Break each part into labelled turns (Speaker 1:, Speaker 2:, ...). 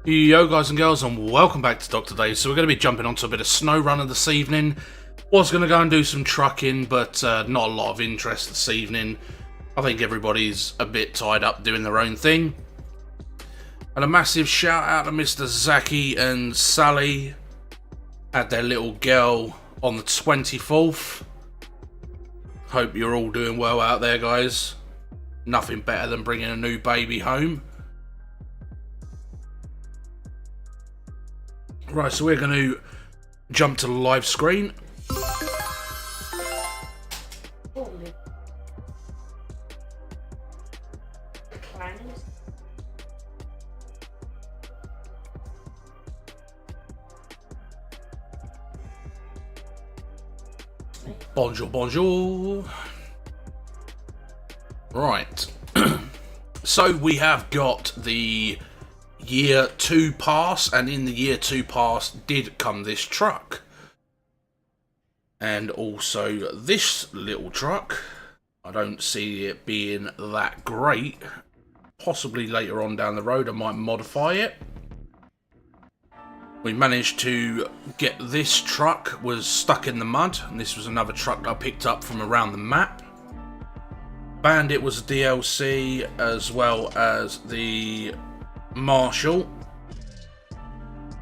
Speaker 1: Yo guys and girls, and welcome back to Dr. Dave. So we're going to be jumping onto a bit of SnowRunner this evening. Was going to go and do some trucking, but not a lot of interest this evening. I think everybody's a bit tied up doing their own thing. And a massive shout out to Mr. Zaki and Sally. Had their little girl on the 24th. Hope you're all doing well out there, guys. Nothing better than bringing a new baby home. Right, so we're going to jump to the live screen. Bonjour, bonjour. Right. So we have got the year 2 pass, and in the year 2 pass did come this truck. And also this little truck. I don't see it being that great. Possibly later on down the road I might modify it. We managed to get this truck, was stuck in the mud, and this was another truck that I picked up from around the map. Bandit was a DLC, as well as the Marshall.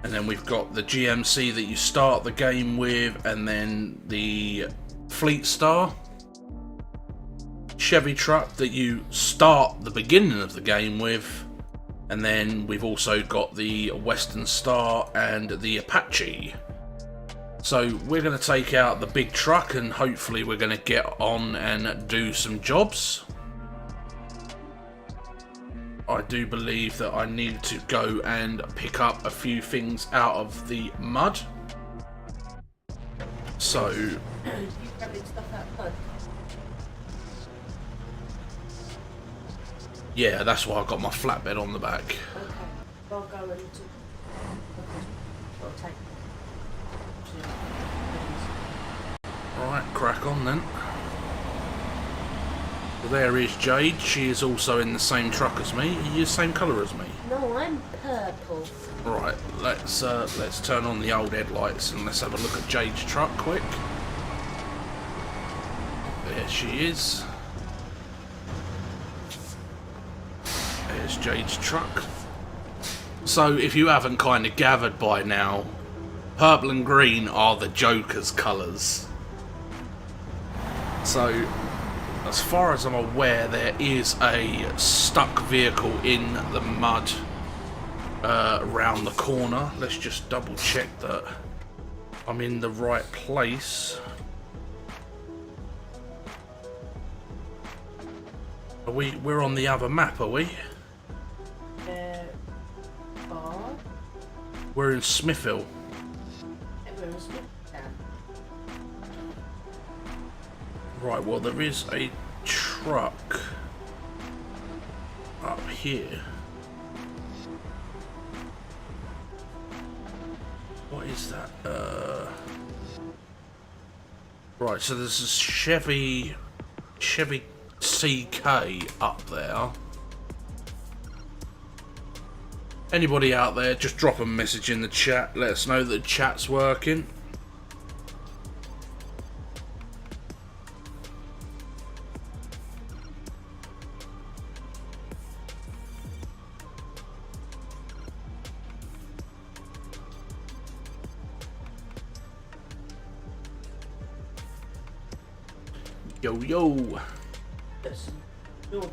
Speaker 1: And then we've got the GMC that you start the game with, and then the Fleet Star. Chevy truck that you start the beginning of the game with. And then we've also got the Western Star and the Apache. So we're going to take out the big truck, and hopefully we're going to get on and do some jobs. I do believe that I need to go and pick up a few things out of the mud. So yeah, that's why I've got my flatbed on the back.
Speaker 2: Okay, I'll go and I'll take.
Speaker 1: Alright, crack on then. So there is Jade. She is also in the same truck as me. Are you the same colour as me?
Speaker 2: No, I'm purple.
Speaker 1: Right, let's turn on the old headlights and let's have a look at Jade's truck quick. There she is. There's Jade's truck. So if you haven't kind of gathered by now, purple and green are the Joker's colours. So as far as I'm aware, there is a stuck vehicle in the mud around the corner. Let's just double check that I'm in the right place. We're on the other map, are we? We're in Smithville.
Speaker 2: We're in Smithtown.
Speaker 1: Right, well there is a truck up here. What is that? Right, so there's a Chevy CK up there. Anybody out there, just drop a message in the chat. Let us know that the chat's working. Yo, yo.
Speaker 2: That's cool.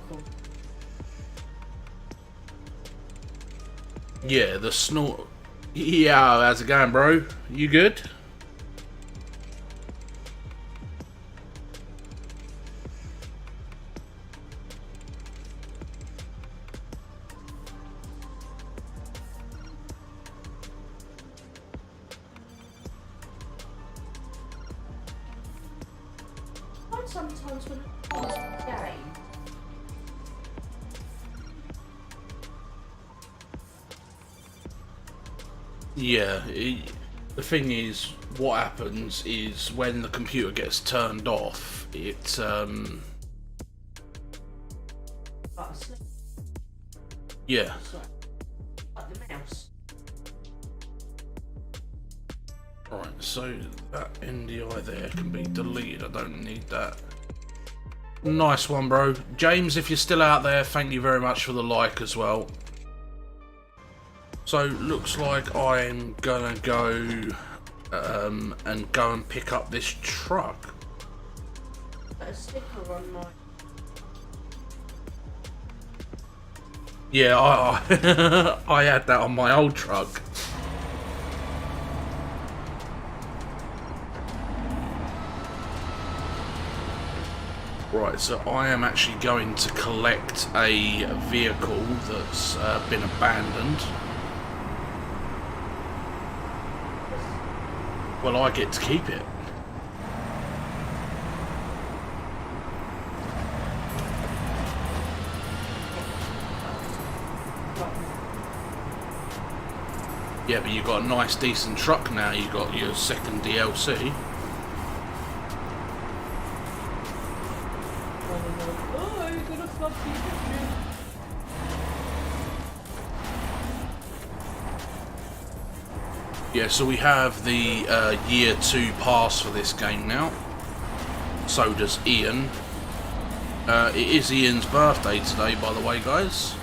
Speaker 1: Yeah, the snort. Yeah, how's it going, bro? You good?
Speaker 2: Sometimes when it's a game.
Speaker 1: Yeah, the thing is, what happens is when the computer gets turned off, it yeah.
Speaker 2: Like the mouse.
Speaker 1: Right, so that NDI there can be deleted. I don't need that. Nice one, bro. James, if you're still out there, thank you very much for the like as well. So, looks like I'm gonna go and pick up this truck.
Speaker 2: Put a sticker on my.
Speaker 1: Yeah, I had that on my old truck. Right, so I am actually going to collect a vehicle that's been abandoned. Well, I get to keep it. Yeah, but you've got a nice decent truck now. You've got your second DLC.
Speaker 2: Oh, you're gonna fuck you.
Speaker 1: Yeah, so we have the year 2 pass for this game now. So does Ian. It is Ian's birthday today, by the way, guys.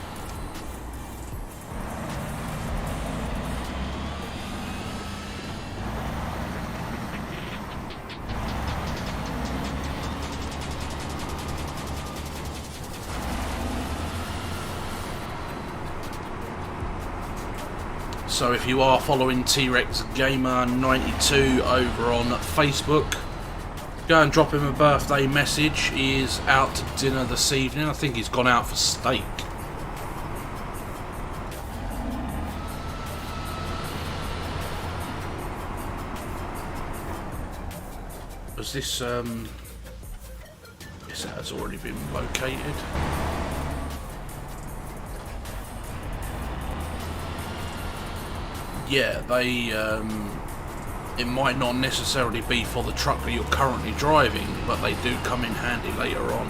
Speaker 1: So if you are following T-Rex Gamer 92 over on Facebook, go and drop him a birthday message. He is out to dinner this evening. I think he's gone out for steak. Was this yes, that has already been located. Yeah, they it might not necessarily be for the truck that you're currently driving, but they do come in handy later on.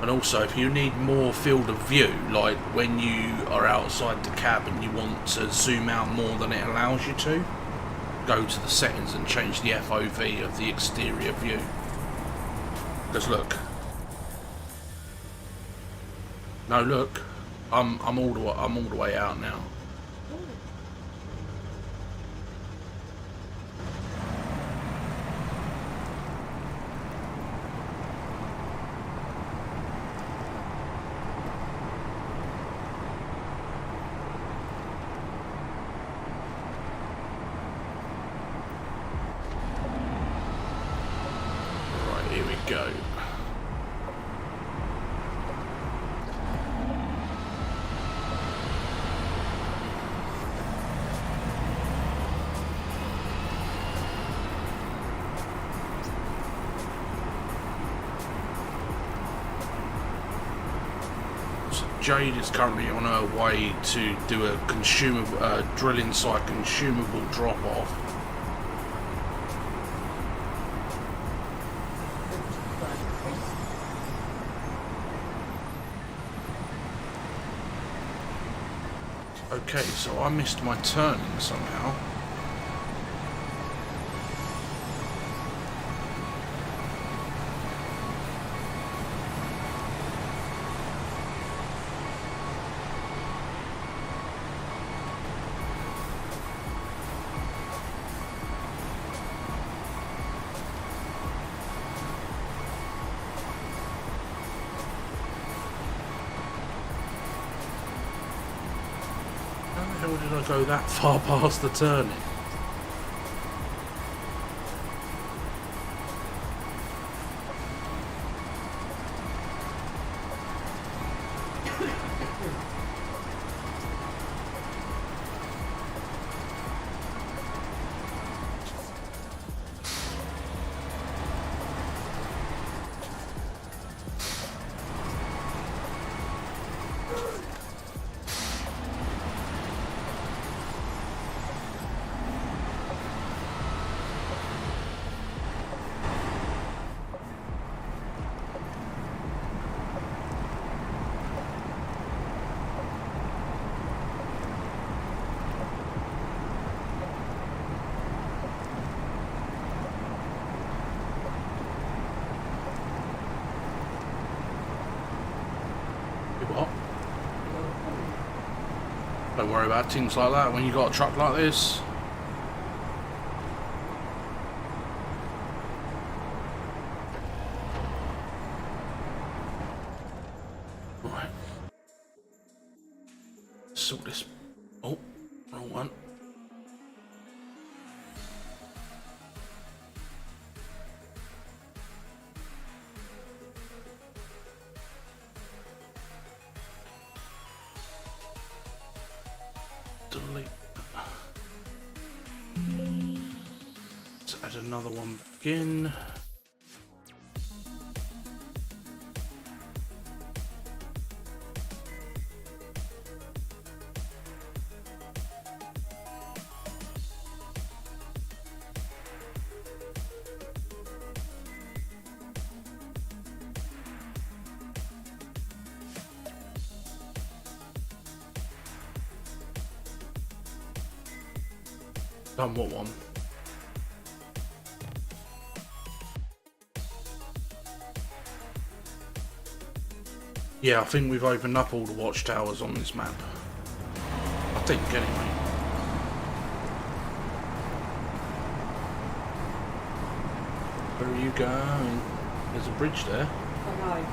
Speaker 1: And also, if you need more field of view, like when you are outside the cab and you want to zoom out more than it allows you to, go to the settings and change the FOV of the exterior view. Because look. No, look. I'm all the way out now. Right, here we go. Jade is currently on her way to do a consumable drilling site consumable drop off. Okay, so I missed my turning somehow. How did I go that far past the turning? What? Don't worry about things like that when you got a truck like this. Right. Sort this. Oh, wrong one. Delete. Let's add another one back in. Done what one? Yeah, I think we've opened up all the watchtowers on this map. I think, anyway. Where are you going? There's a bridge there.
Speaker 2: I know.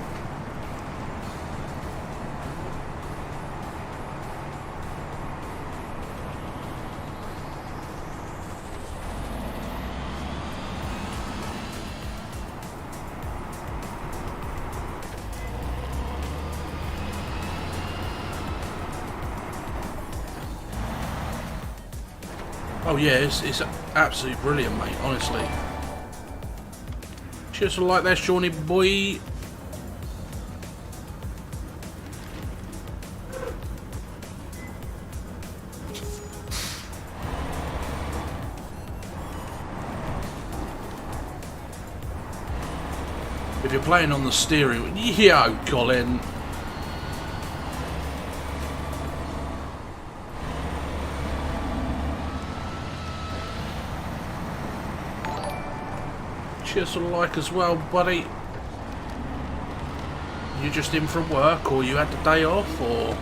Speaker 1: Oh yeah, it's absolutely brilliant, mate, honestly. Cheers for like that, Shawnee boy. If you're playing on the steering, yo, Colin. Cheers for the like as well, buddy. You just in from work, or you had the day off, or...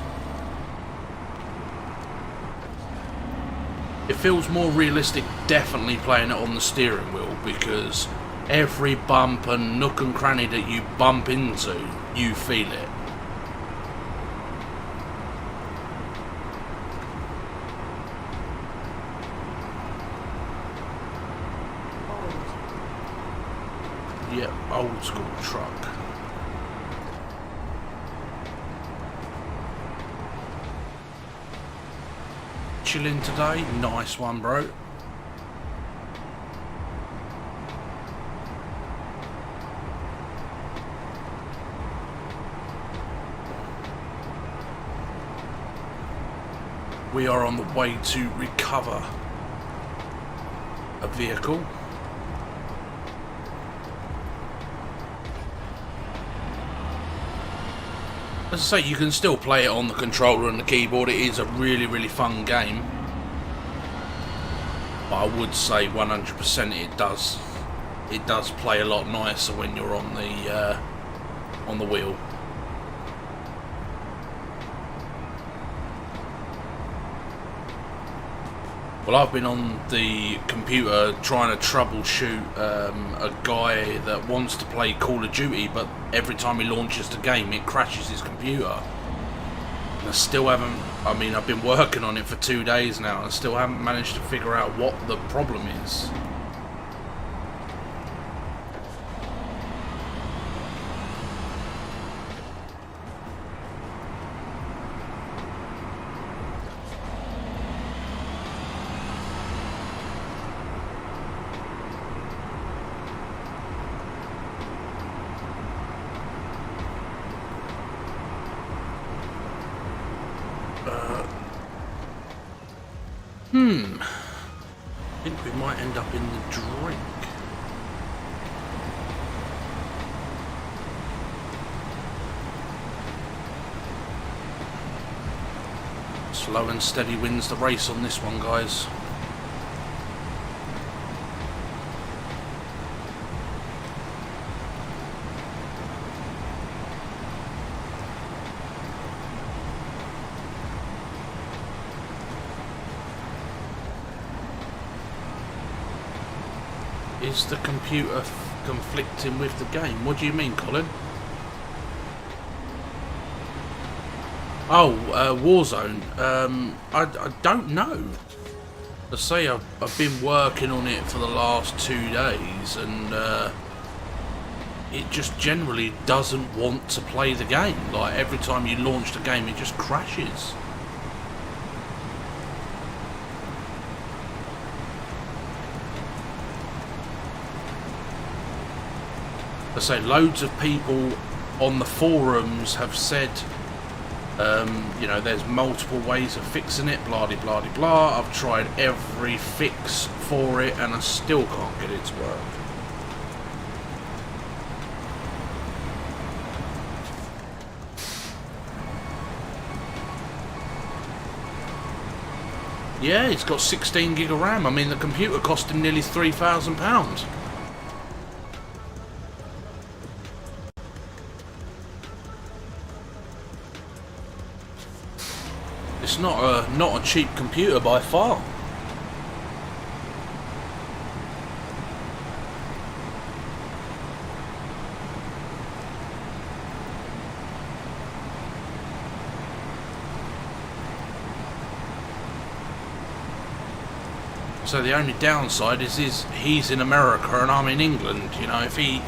Speaker 1: It feels more realistic definitely playing it on the steering wheel, because every bump and nook and cranny that you bump into, you feel it. Yep, old school truck. Chilling today, nice one, bro. We are on the way to recover a vehicle. As I say, you can still play it on the controller and the keyboard. It is a really, really fun game. But I would say 100% it does play a lot nicer when you're on the wheel. Well, I've been on the computer trying to troubleshoot a guy that wants to play Call of Duty, but every time he launches the game, it crashes his computer. And I still haven't, I mean, I've been working on it for 2 days now, and I still haven't managed to figure out what the problem is. I think we might end up in the drink. Slow and steady wins the race on this one, guys. Is the computer conflicting with the game? What do you mean, Colin? Oh, Warzone. I don't know. I say I've been working on it for the last 2 days, and it just generally doesn't want to play the game. Like, every time you launch the game, it just crashes. I say loads of people on the forums have said, you know, there's multiple ways of fixing it, blah de blah de blah. I've tried every fix for it and I still can't get it to work. Yeah, it's got 16 gig of RAM. I mean, the computer cost him nearly £3,000. It's not a cheap computer by far. So the only downside is he's in America and I'm in England. You know, if he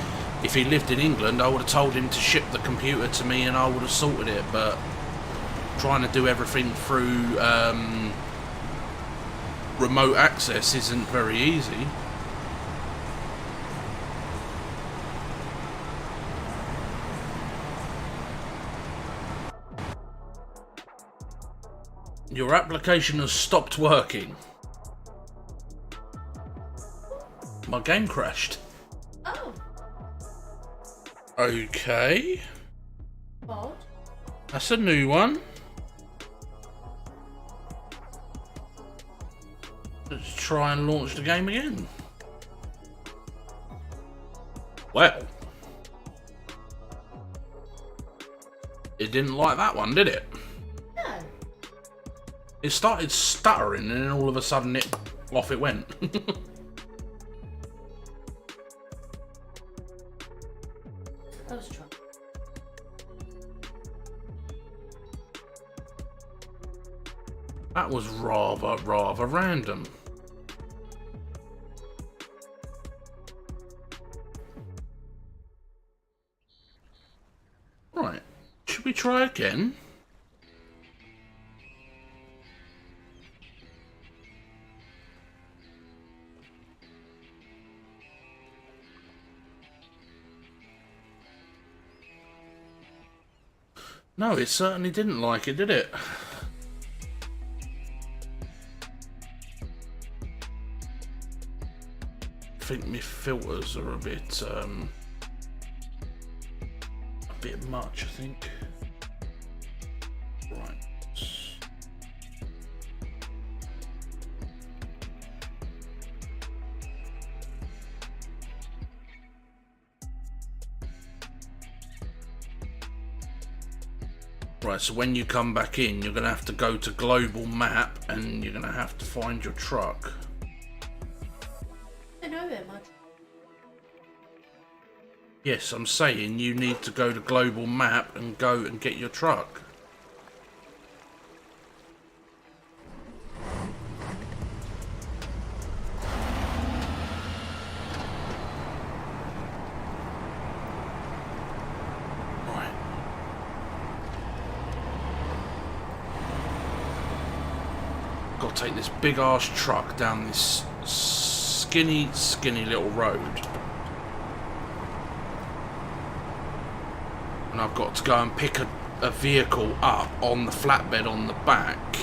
Speaker 1: lived in England, I would have told him to ship the computer to me and I would have sorted it. But trying to do everything through remote access isn't very easy. Your application has stopped working. My game crashed.
Speaker 2: Oh.
Speaker 1: Okay.
Speaker 2: Odd.
Speaker 1: That's a new one. Let's try and launch the game again. Well. It didn't like that one, did it?
Speaker 2: No.
Speaker 1: It started stuttering and then all of a sudden off it went.
Speaker 2: Let's try.
Speaker 1: That was rather random. Right, should we try again? No, it certainly didn't like it, did it? I think my filters are a bit much, I think. Right. Right, so when you come back in, you're going to have to go to global map and you're going to have to find your truck.
Speaker 2: I know it much.
Speaker 1: Yes, I'm saying you need to go to global map and go and get your truck. Right. Got to take this big ass truck down this skinny little road. And I've got to go and pick a vehicle up on the flatbed on the back.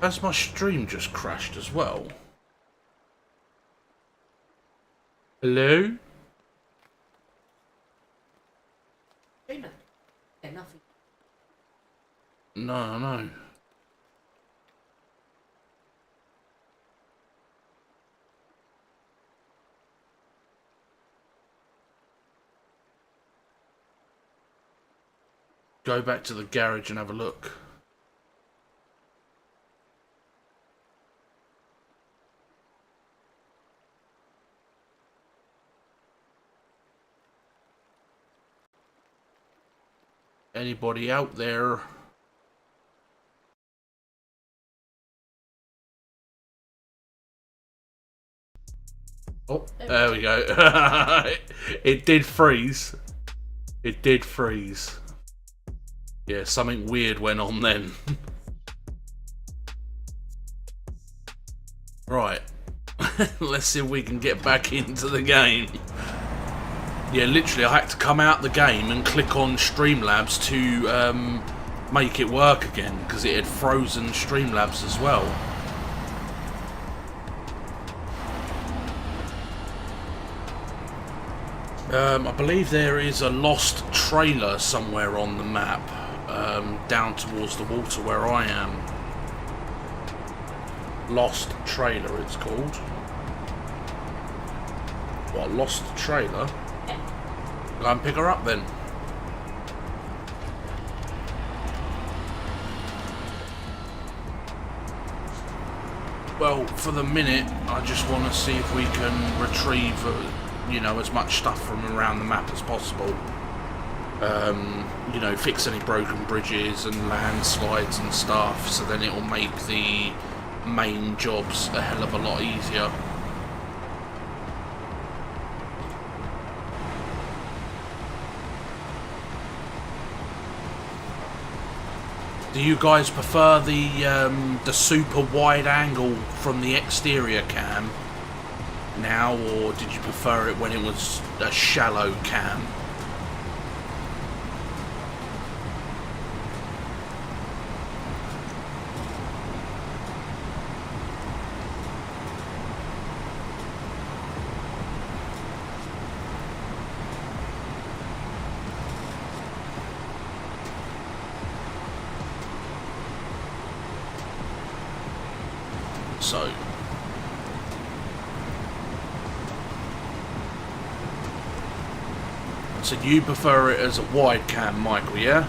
Speaker 1: Has my stream just crashed as well? Hello?
Speaker 2: Gina. Yeah, nothing.
Speaker 1: No. Go back to the garage and have a look. Anybody out there? Oh, there we go. It did freeze. It did freeze. Yeah, something weird went on then. Right. Let's see if we can get back into the game. Yeah, literally I had to come out the game and click on Streamlabs to make it work again, because it had frozen Streamlabs as well. I believe there is a lost trailer somewhere on the map, down towards the water where I am. Lost trailer it's called. What, lost trailer? Go and pick her up then. Well, for the minute, I just want to see if we can retrieve, you know, as much stuff from around the map as possible. You know, fix any broken bridges and landslides and stuff, so then it will make the main jobs a hell of a lot easier. Do you guys prefer the super wide angle from the exterior cam now, or did you prefer it when it was a shallow cam? So, you prefer it as a wide cam, Michael, yeah?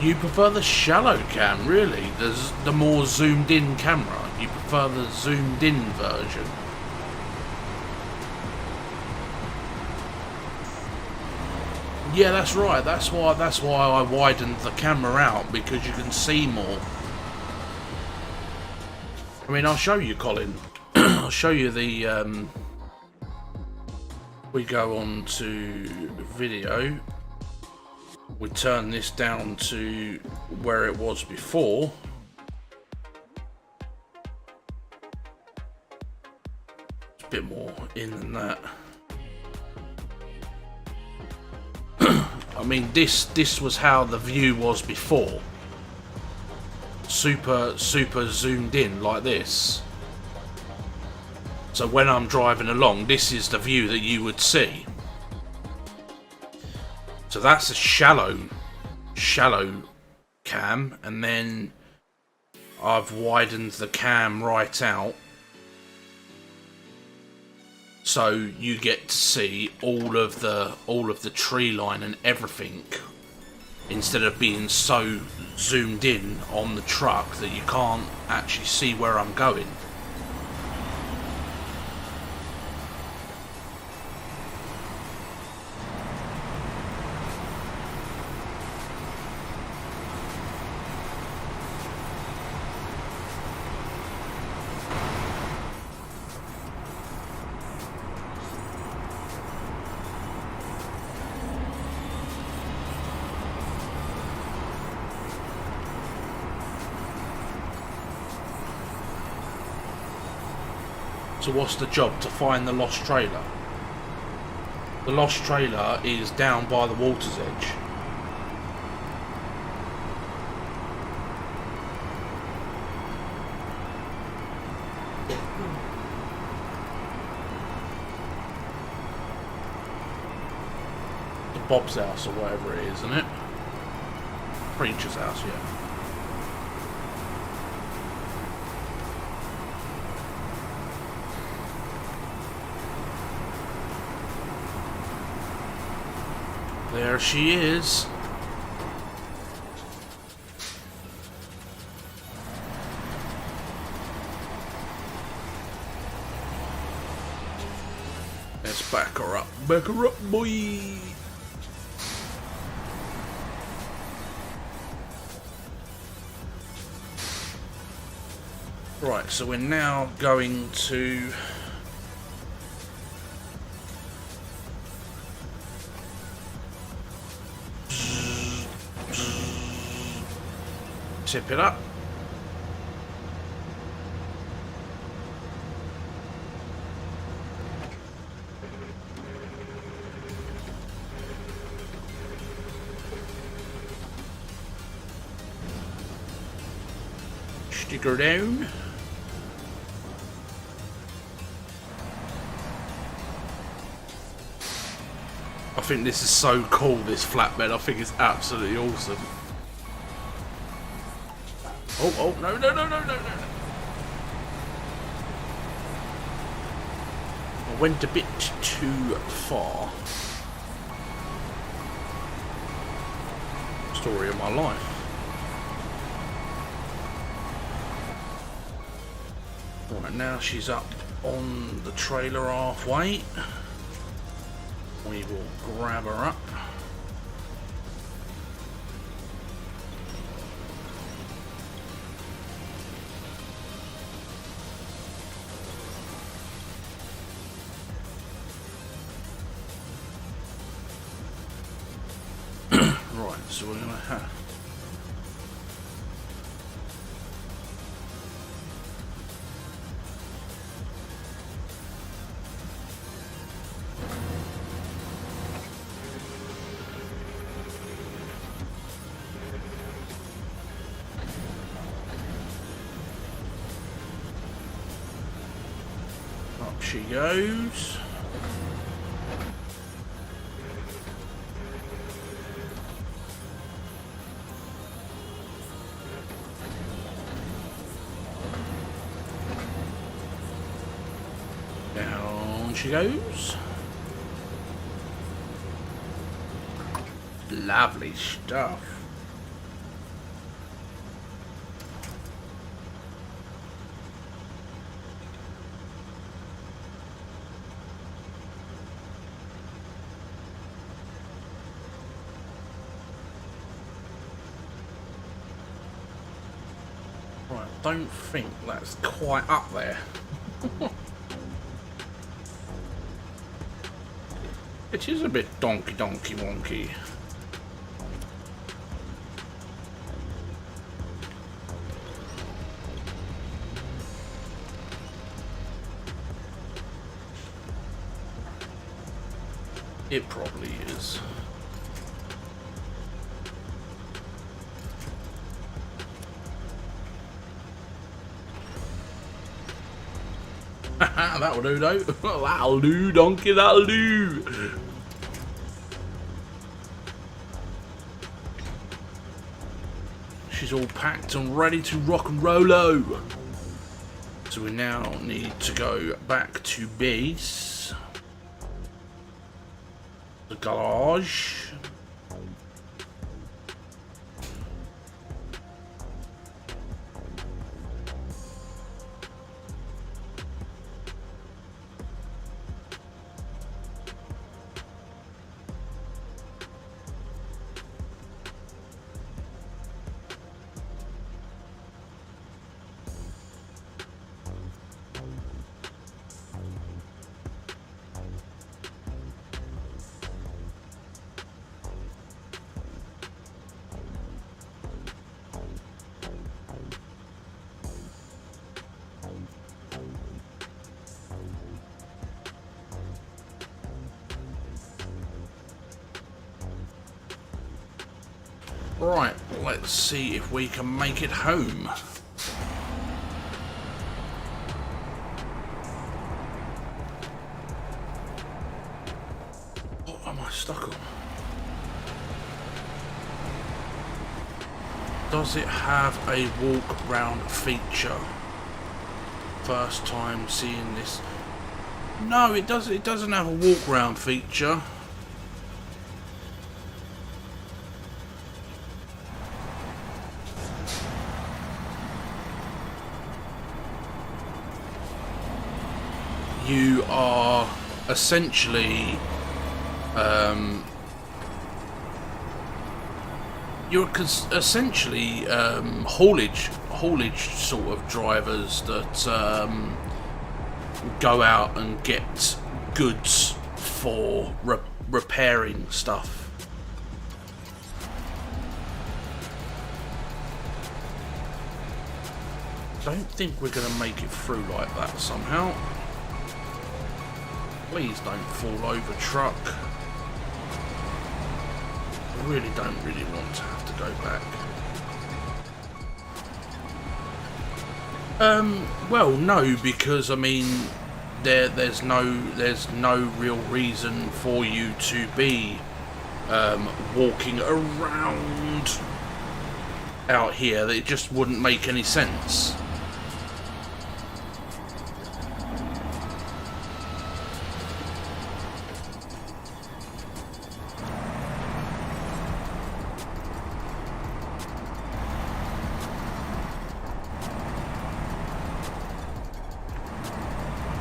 Speaker 1: You prefer the shallow cam, really? There's the more zoomed in camera. You prefer the zoomed in version? Yeah, that's right. That's why I widened the camera out, because you can see more. I mean, I'll show you, Colin. I'll show you the. We go on to video. We turn this down to where it was before. It's a bit more in than that. I mean, this was how the view was before. Super zoomed in like this. So when I'm driving along, this is the view that you would see. So that's a shallow cam, and then I've widened the cam right out, so you get to see all of the tree line and everything, instead of being so zoomed in on the truck that you can't actually see where I'm going. So what's the job? To find the lost trailer. The lost trailer is down by the water's edge. The Bob's house or whatever it is, isn't it? Preacher's house, yeah. There she is. Let's back her up. Back her up, boy. Right, so we're now going to tip it up. Stick her down. I think this is so cool, this flatbed. I think it's absolutely awesome. Oh, no. I went a bit too far. Story of my life. Right, now she's up on the trailer halfway. We will grab her up. Right, so we're going to have up she goes. Down she goes. Lovely stuff. Right, don't think that's quite up there. It is a bit donkey wonky. It probably is. That'll do, though. That'll do, donkey, that'll do. She's all packed and ready to rock and roll. So we now need to go back to base. The garage. Right, let's see if we can make it home. What am I stuck on? Does it have a walk round feature? First time seeing this. No, it doesn't have a walk round feature. You are essentially you're essentially haulage sort of drivers that go out and get goods for repairing stuff. Don't think we're going to make it through like that somehow. Please don't fall over, truck. I really don't want to have to go back. Well, no, because I mean, there's no real reason for you to be walking around out here. It just wouldn't make any sense.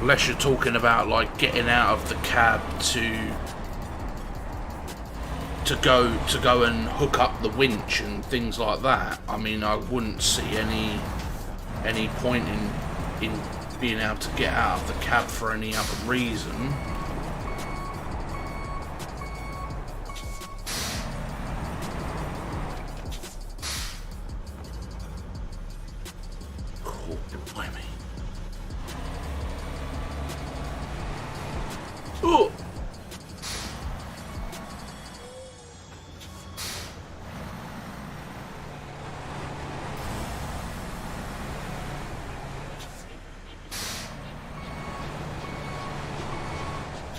Speaker 1: Unless you're talking about like getting out of the cab to go and hook up the winch and things like that. I mean, I wouldn't see any point in being able to get out of the cab for any other reason. Oh, blimey. Oh!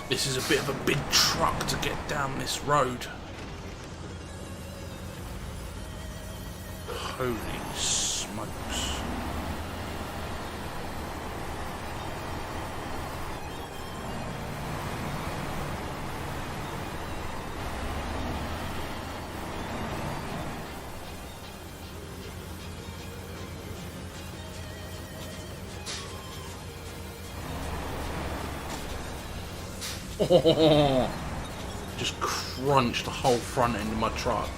Speaker 1: This is a bit of a big truck to get down this road. Holy smokes. Oh, just crunched the whole front end of my truck.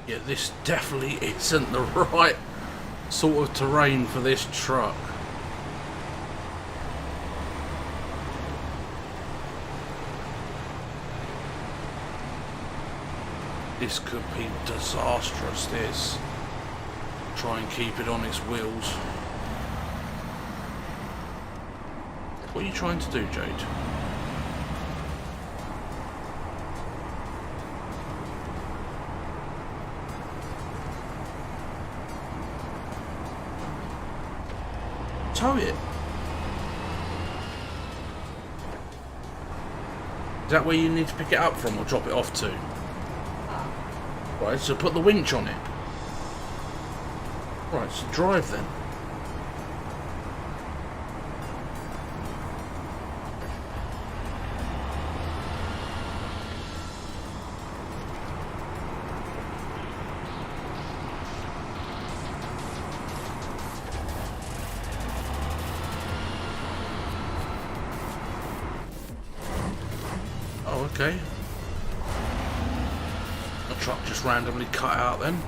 Speaker 1: Yeah, this definitely isn't the right sort of terrain for this truck. This could be disastrous, this. Try and keep it on its wheels. What are you trying to do, Jade? Tow it. Is that where you need to pick it up from or drop it off to? Right, so put the winch on it. Right, so drive then. Oh, okay. The truck just randomly cut out then.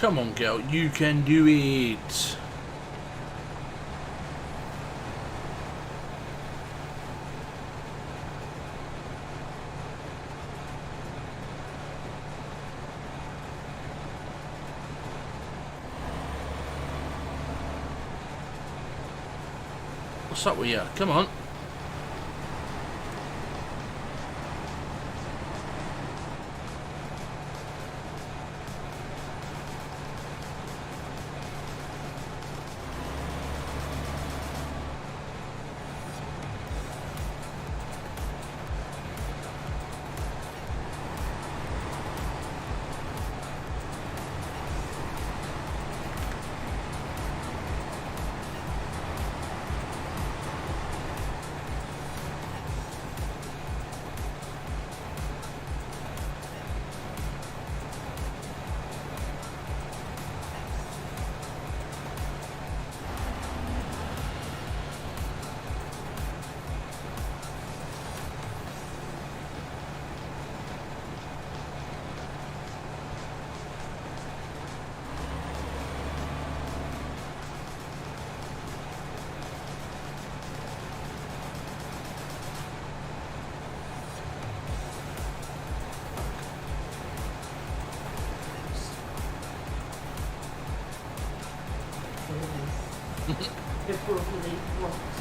Speaker 1: Come on, girl, you can do it. What's up with you? Come on.
Speaker 2: They're probably rocks.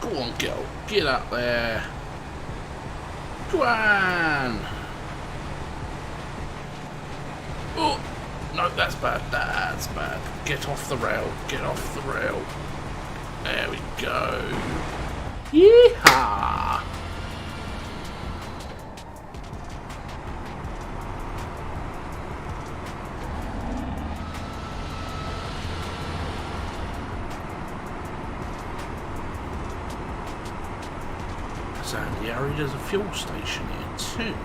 Speaker 1: Go on, girl. Get up there. Go on. Oh, no, that's bad. That's bad. Get off the rail. Get off the rail. There we go. Yeehaw. Sandy Harry, there's a fuel station here too.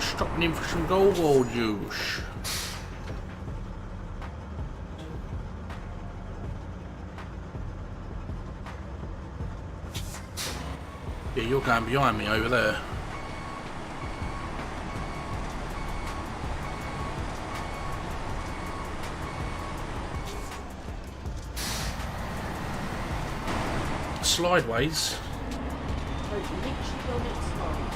Speaker 1: Stopping in for some go-go juice. Yeah, you're going behind me over there. Slideways.
Speaker 2: Like literally on its side.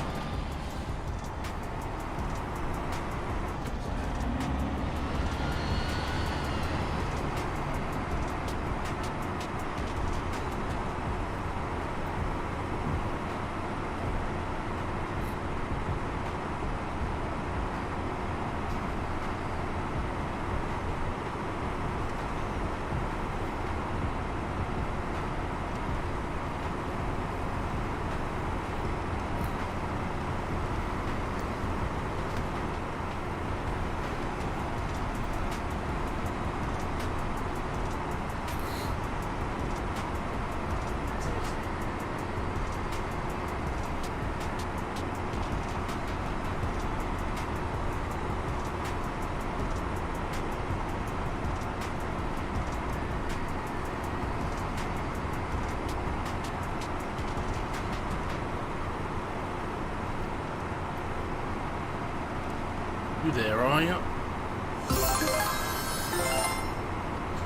Speaker 1: You there, are you?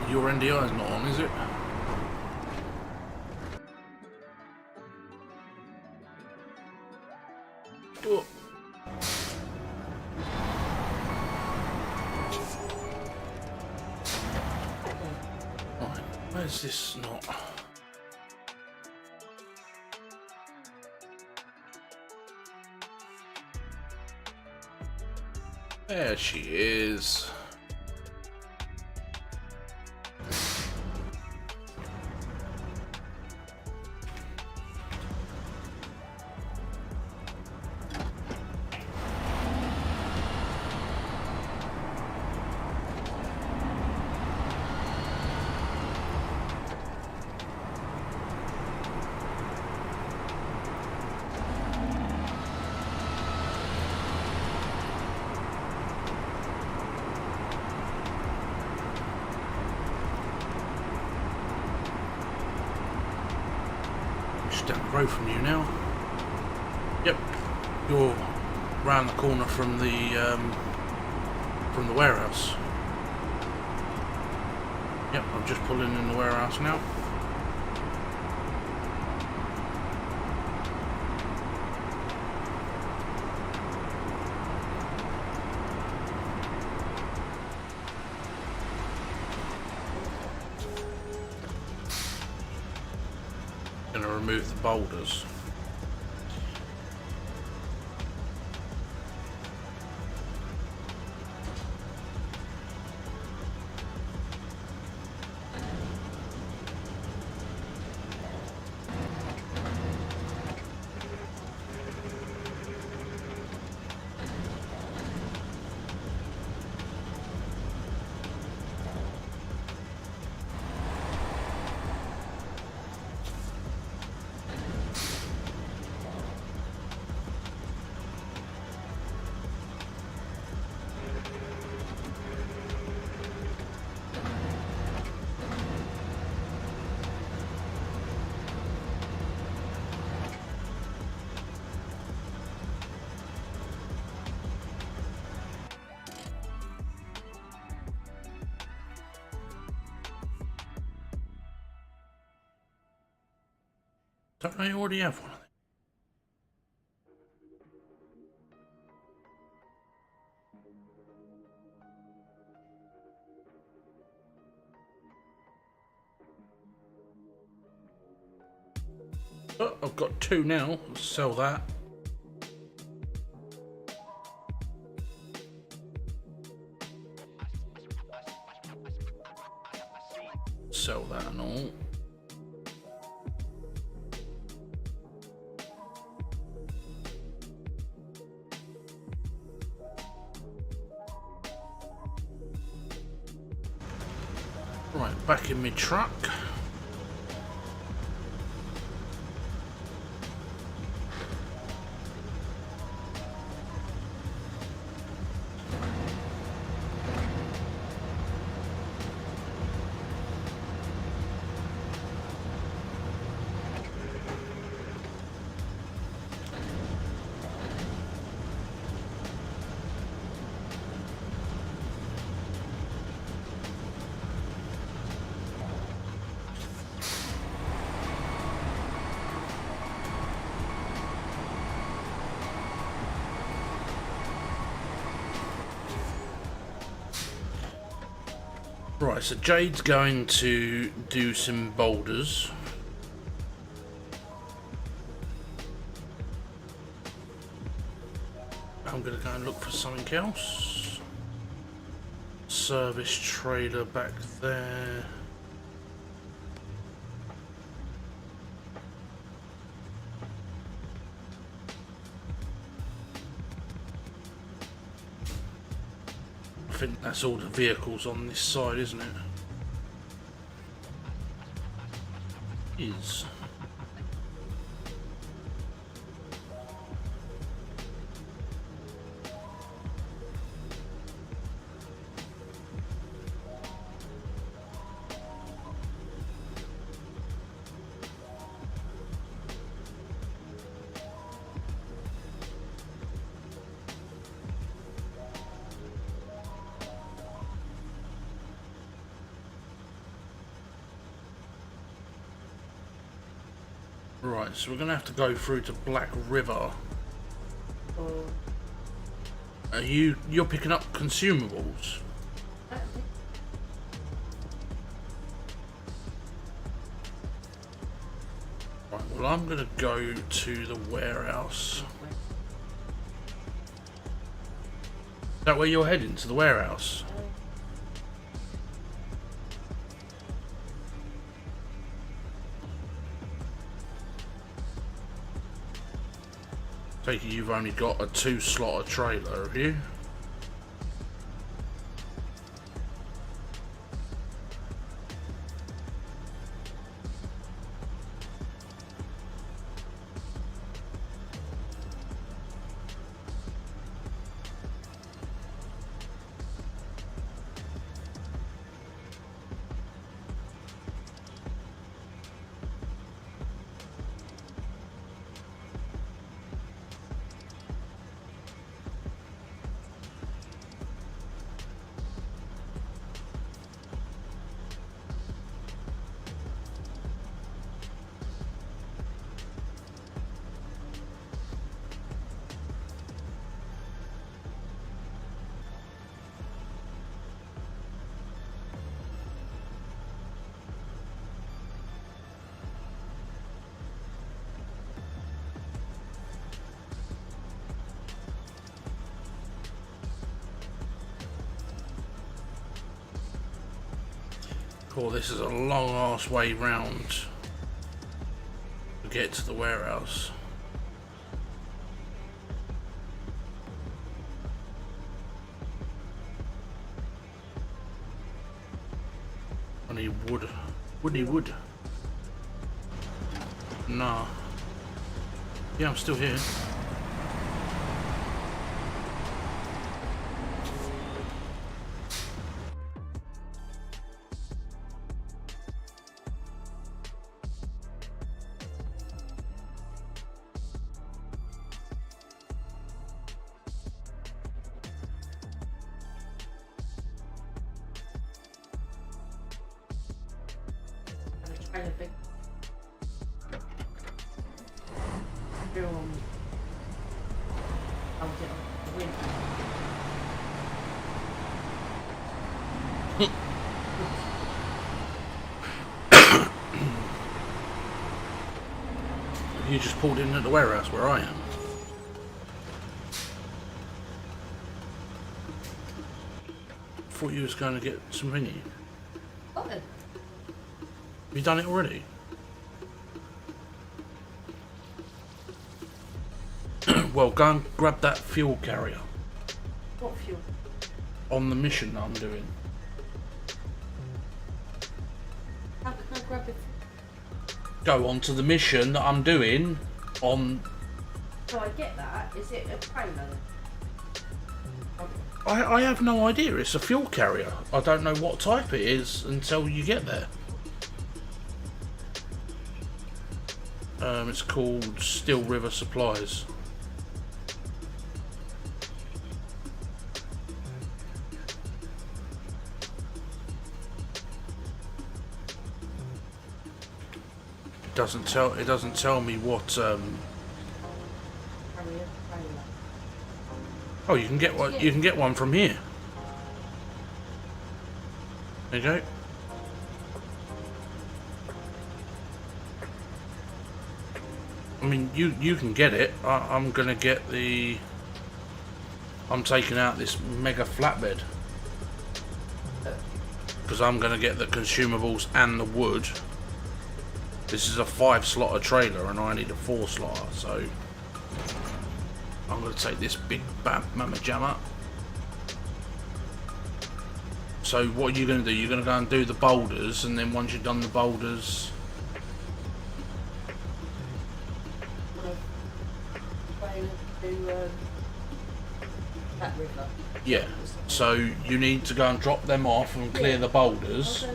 Speaker 1: Your NDI's not on, is it? Oh. Right, where's this not? There she is. Down the road from you now. Yep, you're round the corner from the warehouse. Yep, I'm just pulling in the warehouse now. Gonna remove the boulders. Don't I already have one of them? Oh, I've got two now. Let's sell that. Sell that and all. Right, back in my truck. Right, so Jade's going to do some boulders. I'm going to go and look for something else. Service trailer back there. I think that's all the vehicles on this side, isn't it? Is. Right, so we're going to have to go through to Black River. You're picking up consumables? Right, well I'm going to go to the warehouse. that where you're heading, to the warehouse? Take it you've only got a 2-slot trailer, have you? Cool, this is a long ass way round to get to the warehouse. I need wood. Wood. Nah. Yeah, I'm still here. You just pulled in at the warehouse where I am. Thought you was going to get some thingy.
Speaker 2: Oh.
Speaker 1: Have you done it already? Well, go and grab that fuel carrier.
Speaker 2: What fuel?
Speaker 1: On the mission that I'm doing.
Speaker 2: How can I grab it?
Speaker 1: Go on to the mission that I'm doing on...
Speaker 2: So I get that. Is it a trailer?
Speaker 1: I have no idea. It's a fuel carrier. I don't know what type it is until you get there. It's called Still River Supplies. It doesn't tell me what Oh, you can get one. You can get one from here. There you go. I mean, you can get it. I'm gonna get the. I'm taking out this mega flatbed because I'm gonna get the consumables and the wood. This is a 5-slotter trailer, and I need a 4-slotter, so. I'm going to take this big mama jammer. So what are you going to do? You're going to go and do the boulders, and then once you've done the boulders...
Speaker 2: That river.
Speaker 1: Yeah, so you need to go and drop them off and clear the boulders,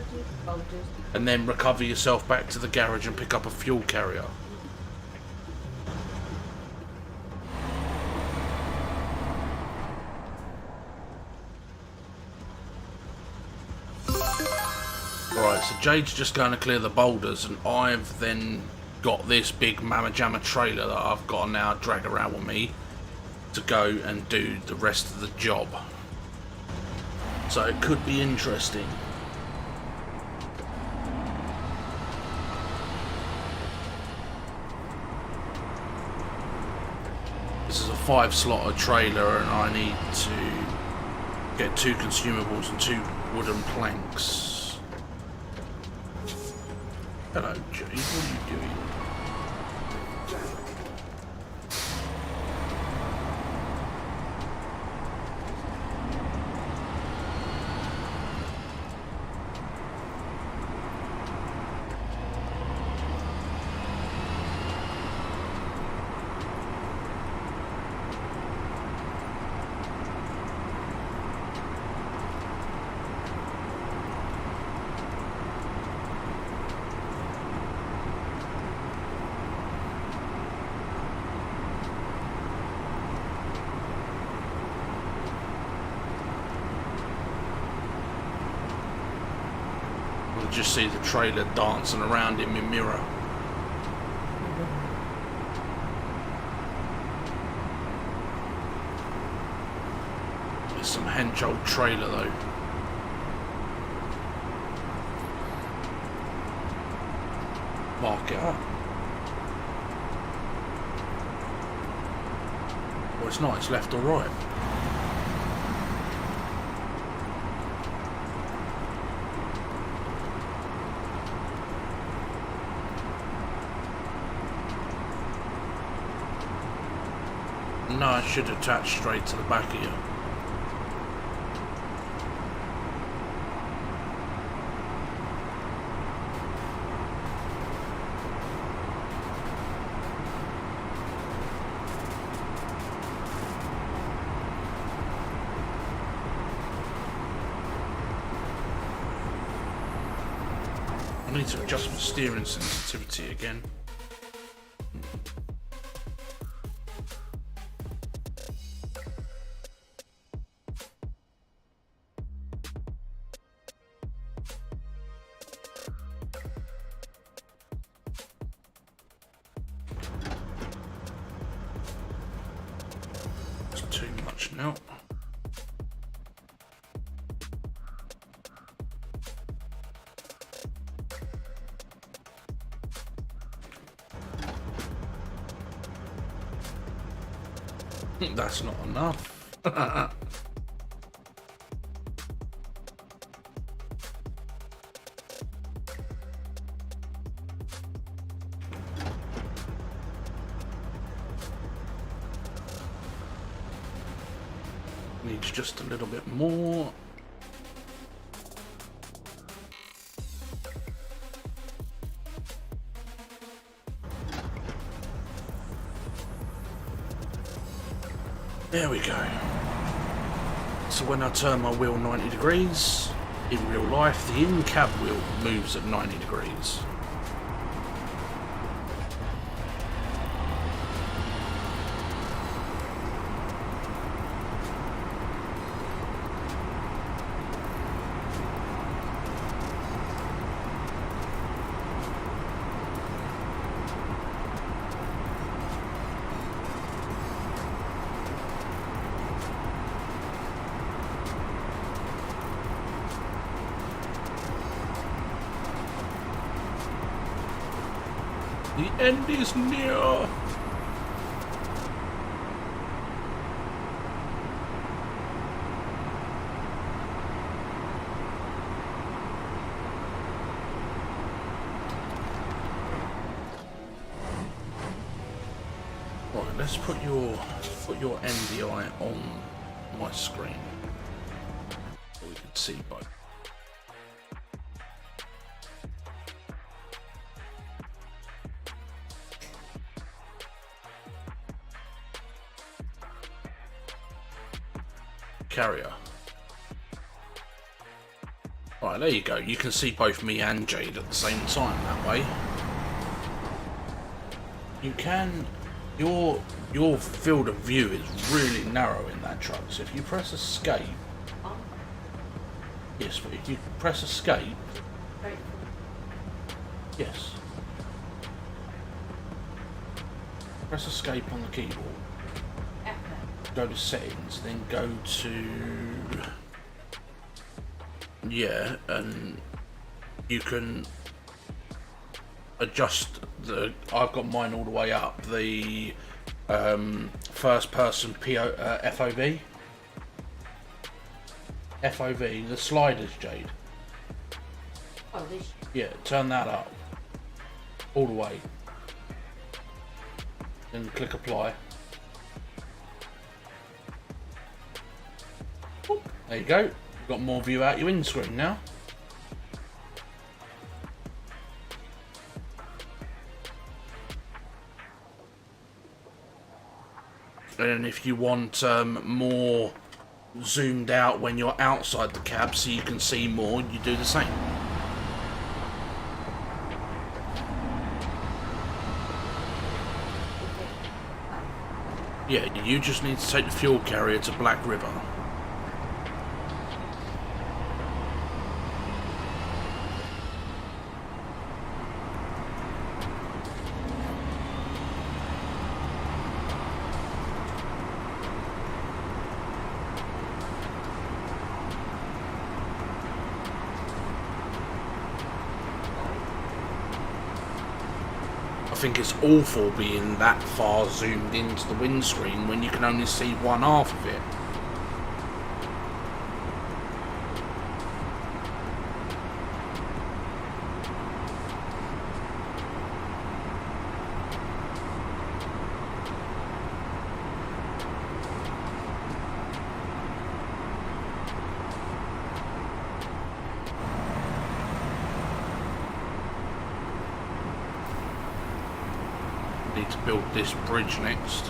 Speaker 1: and then recover yourself back to the garage and pick up a fuel carrier. Alright, so Jade's just going to clear the boulders, and I've then got this big Mama Jamma trailer that I've got to now drag around with me to go and do the rest of the job. So it could be interesting. This is a 5-slotter trailer, and I need to Get 2 consumables and 2 wooden planks. Hello, Jade. What are you doing? Just see the trailer dancing around in my mirror. There's some hench old trailer though. Mark it up. Well, it's not, it's left or right. No, I should attach straight to the back of you. I need to adjust my steering sensitivity again. No. That's not enough. Needs just a little bit more. There we go. So when I turn my wheel 90 degrees, in real life, the in-cab wheel moves at 90 degrees. The end is near. Right, let's put your NDI on my screen so we can see both. Carrier. Right, there you go. You can see both me and Jade at the same time that way. You can... Your field of view is really narrow in that truck, so if you press escape... Yes, but if you press escape... Yes. Press escape on the keyboard. Go to settings, then go to... Yeah, and you can adjust the... I've got mine all the way up, the first person FOV. FOV, the sliders, Jade.
Speaker 2: Oh, this.
Speaker 1: Yeah, turn that up. All the way. Then click apply. There you go. You've got more view out your windscreen now. And if you want more zoomed out when you're outside the cab so you can see more, you do the same. Yeah, you just need to take the fuel carrier to Black River. I think it's awful being that far zoomed into the windscreen when you can only see one half of it. Need to build this bridge next.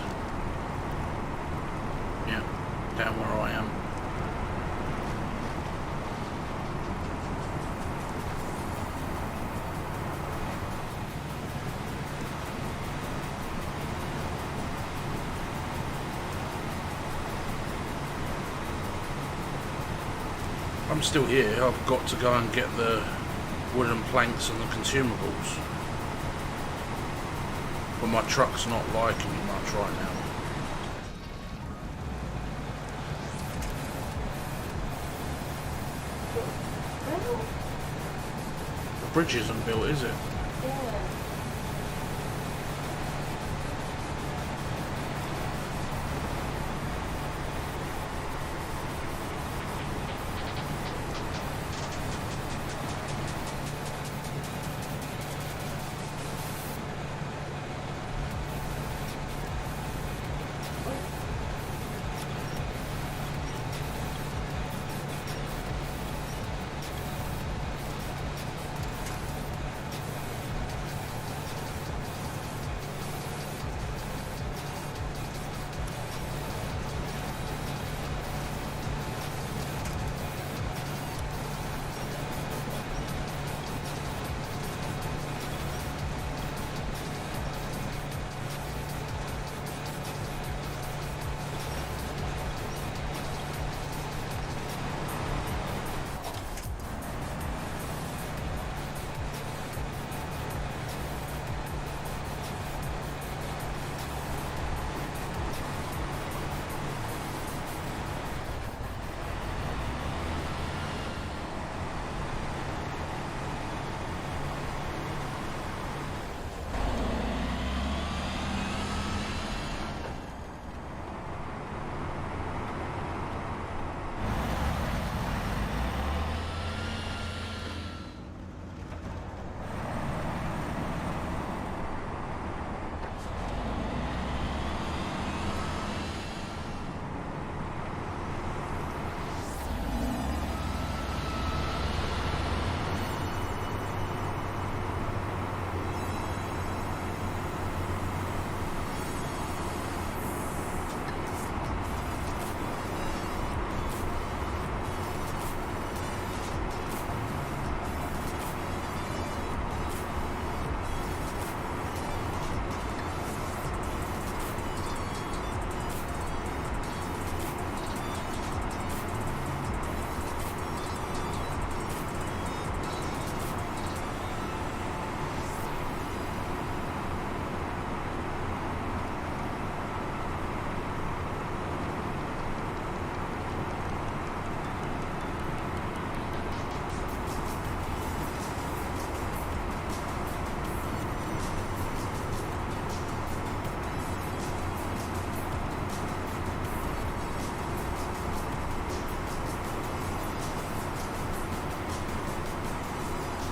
Speaker 1: Yeah, down where I am. I'm still here. I've got to go and get the wooden planks and the consumables. But my truck's not liking me much right now.
Speaker 2: Well,
Speaker 1: The bridge isn't built, is it?
Speaker 2: yeah.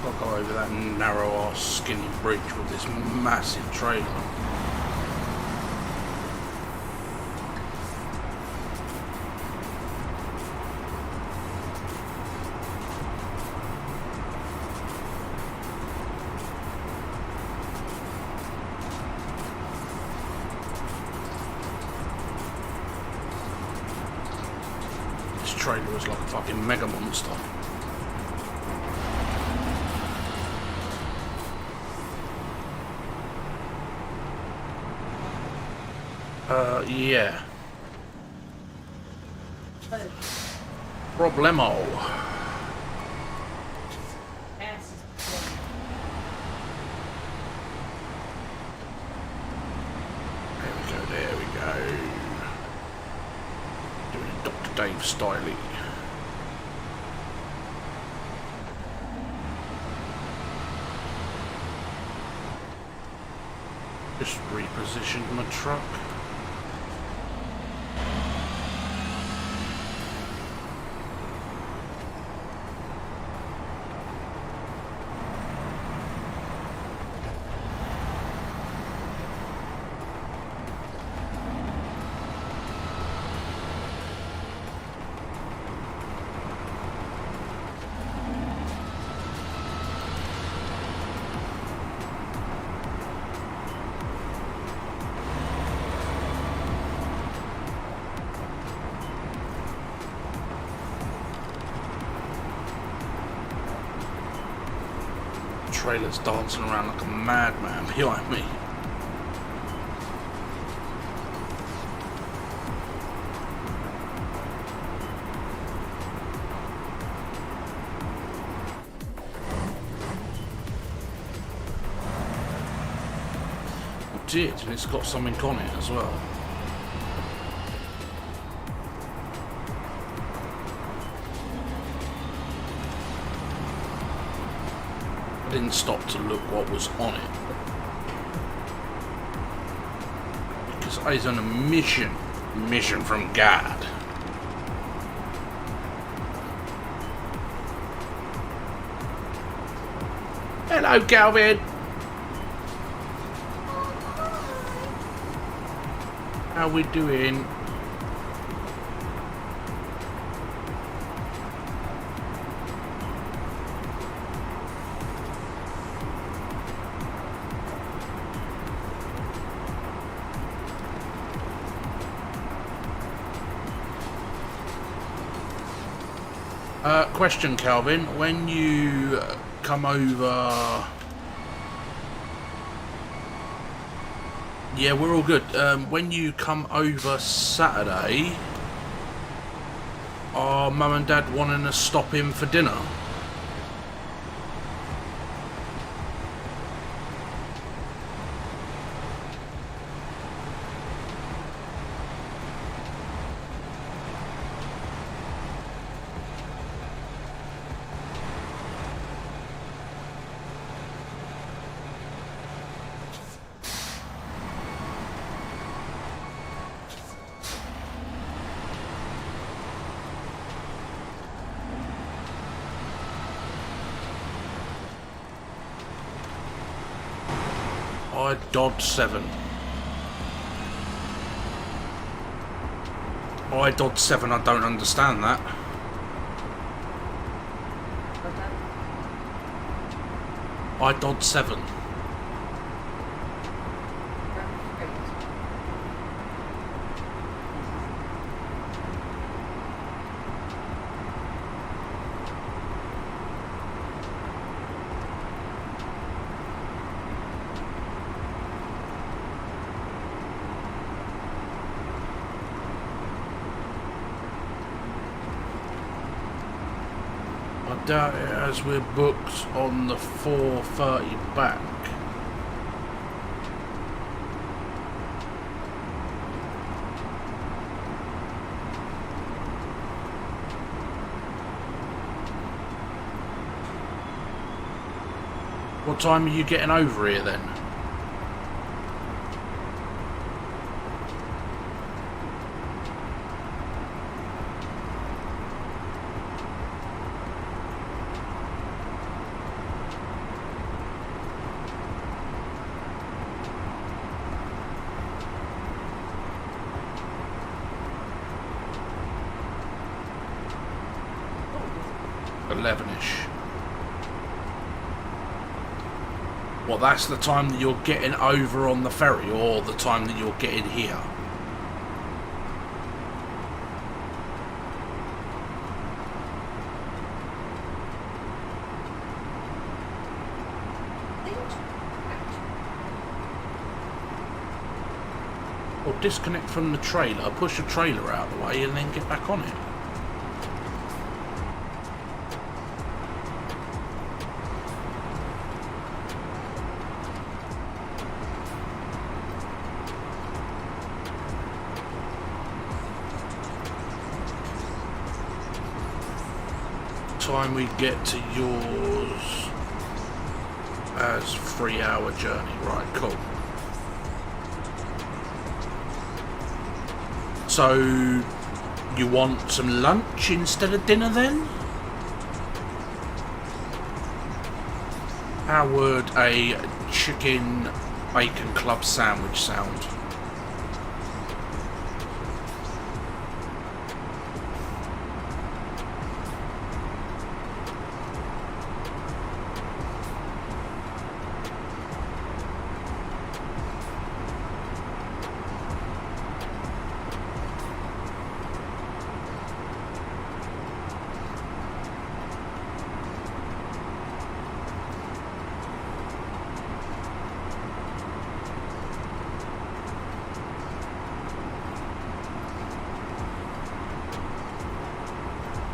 Speaker 1: Got to go over that narrow ass skinny bridge with this massive trailer. This trailer is like a fucking mega monster. Yeah. Problemo. There we go. Doing a Dr. Dave styling. Just repositioned my truck. Trailer's dancing around like a madman behind me. I did, and it's got something on it as well. I didn't stop to look what was on it because I was on a mission from God. Hello, Calvin. How we doing? Question, Calvin, when you come over... Yeah, we're all good. When you come over Saturday, are Mum and Dad wanting to stop in for dinner? I dodged 7. I dodged 7, I don't understand that. I dodged 7. I doubt it as we're booked on the 4:30 back. What time are you getting over here then? 11ish. Well, that's the time that you're getting over on the ferry, or the time that you're getting here? Or disconnect from the trailer, push the trailer out of the way, and then get back on it. Time we get to yours as 3-hour journey. Right, cool. So you want some lunch instead of dinner then? How would a chicken bacon club sandwich sound?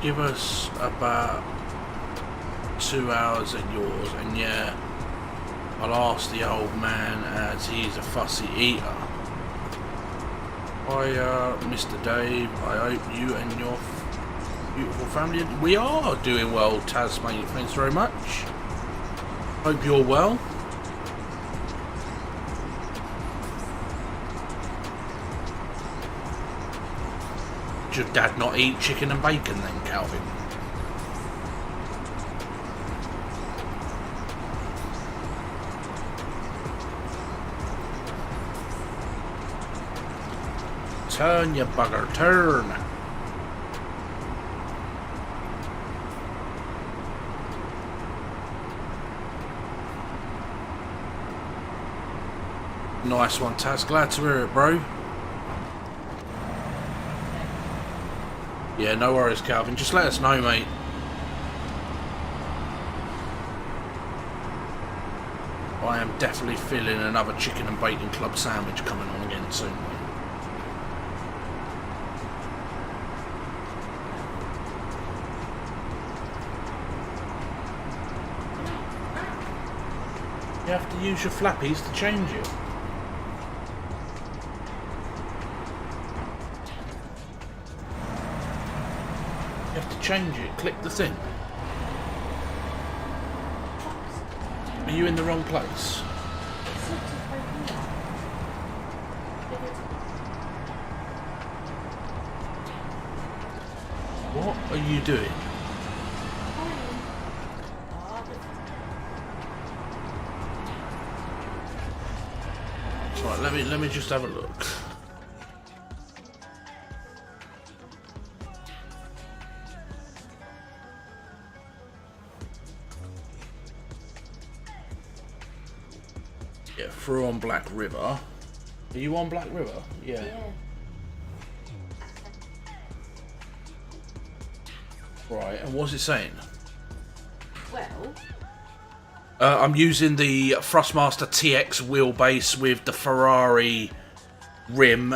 Speaker 1: Give us about 2 hours at yours, and yeah, I'll ask the old man as he's a fussy eater. Hi, Mr. Dave, I hope you and your beautiful family, we are doing well, Tasmania, thanks very much. Hope you're well. Should Dad not eat chicken and bacon then, Calvin? Turn, you bugger, turn! Nice one, Taz. Glad to hear it, bro. Yeah, no worries, Calvin. Just let us know, mate. I am definitely feeling another chicken and bacon club sandwich coming on again soon, mate. You have to use your flappies to change it. You have to change it. Click the thing. Are you in the wrong place? What are you doing? Right, let me just have a look. Yeah, through on Black River. Are you on Black River? Yeah. Right, and what's it saying?
Speaker 2: Well,
Speaker 1: I'm using the Thrustmaster TX wheelbase with the Ferrari rim,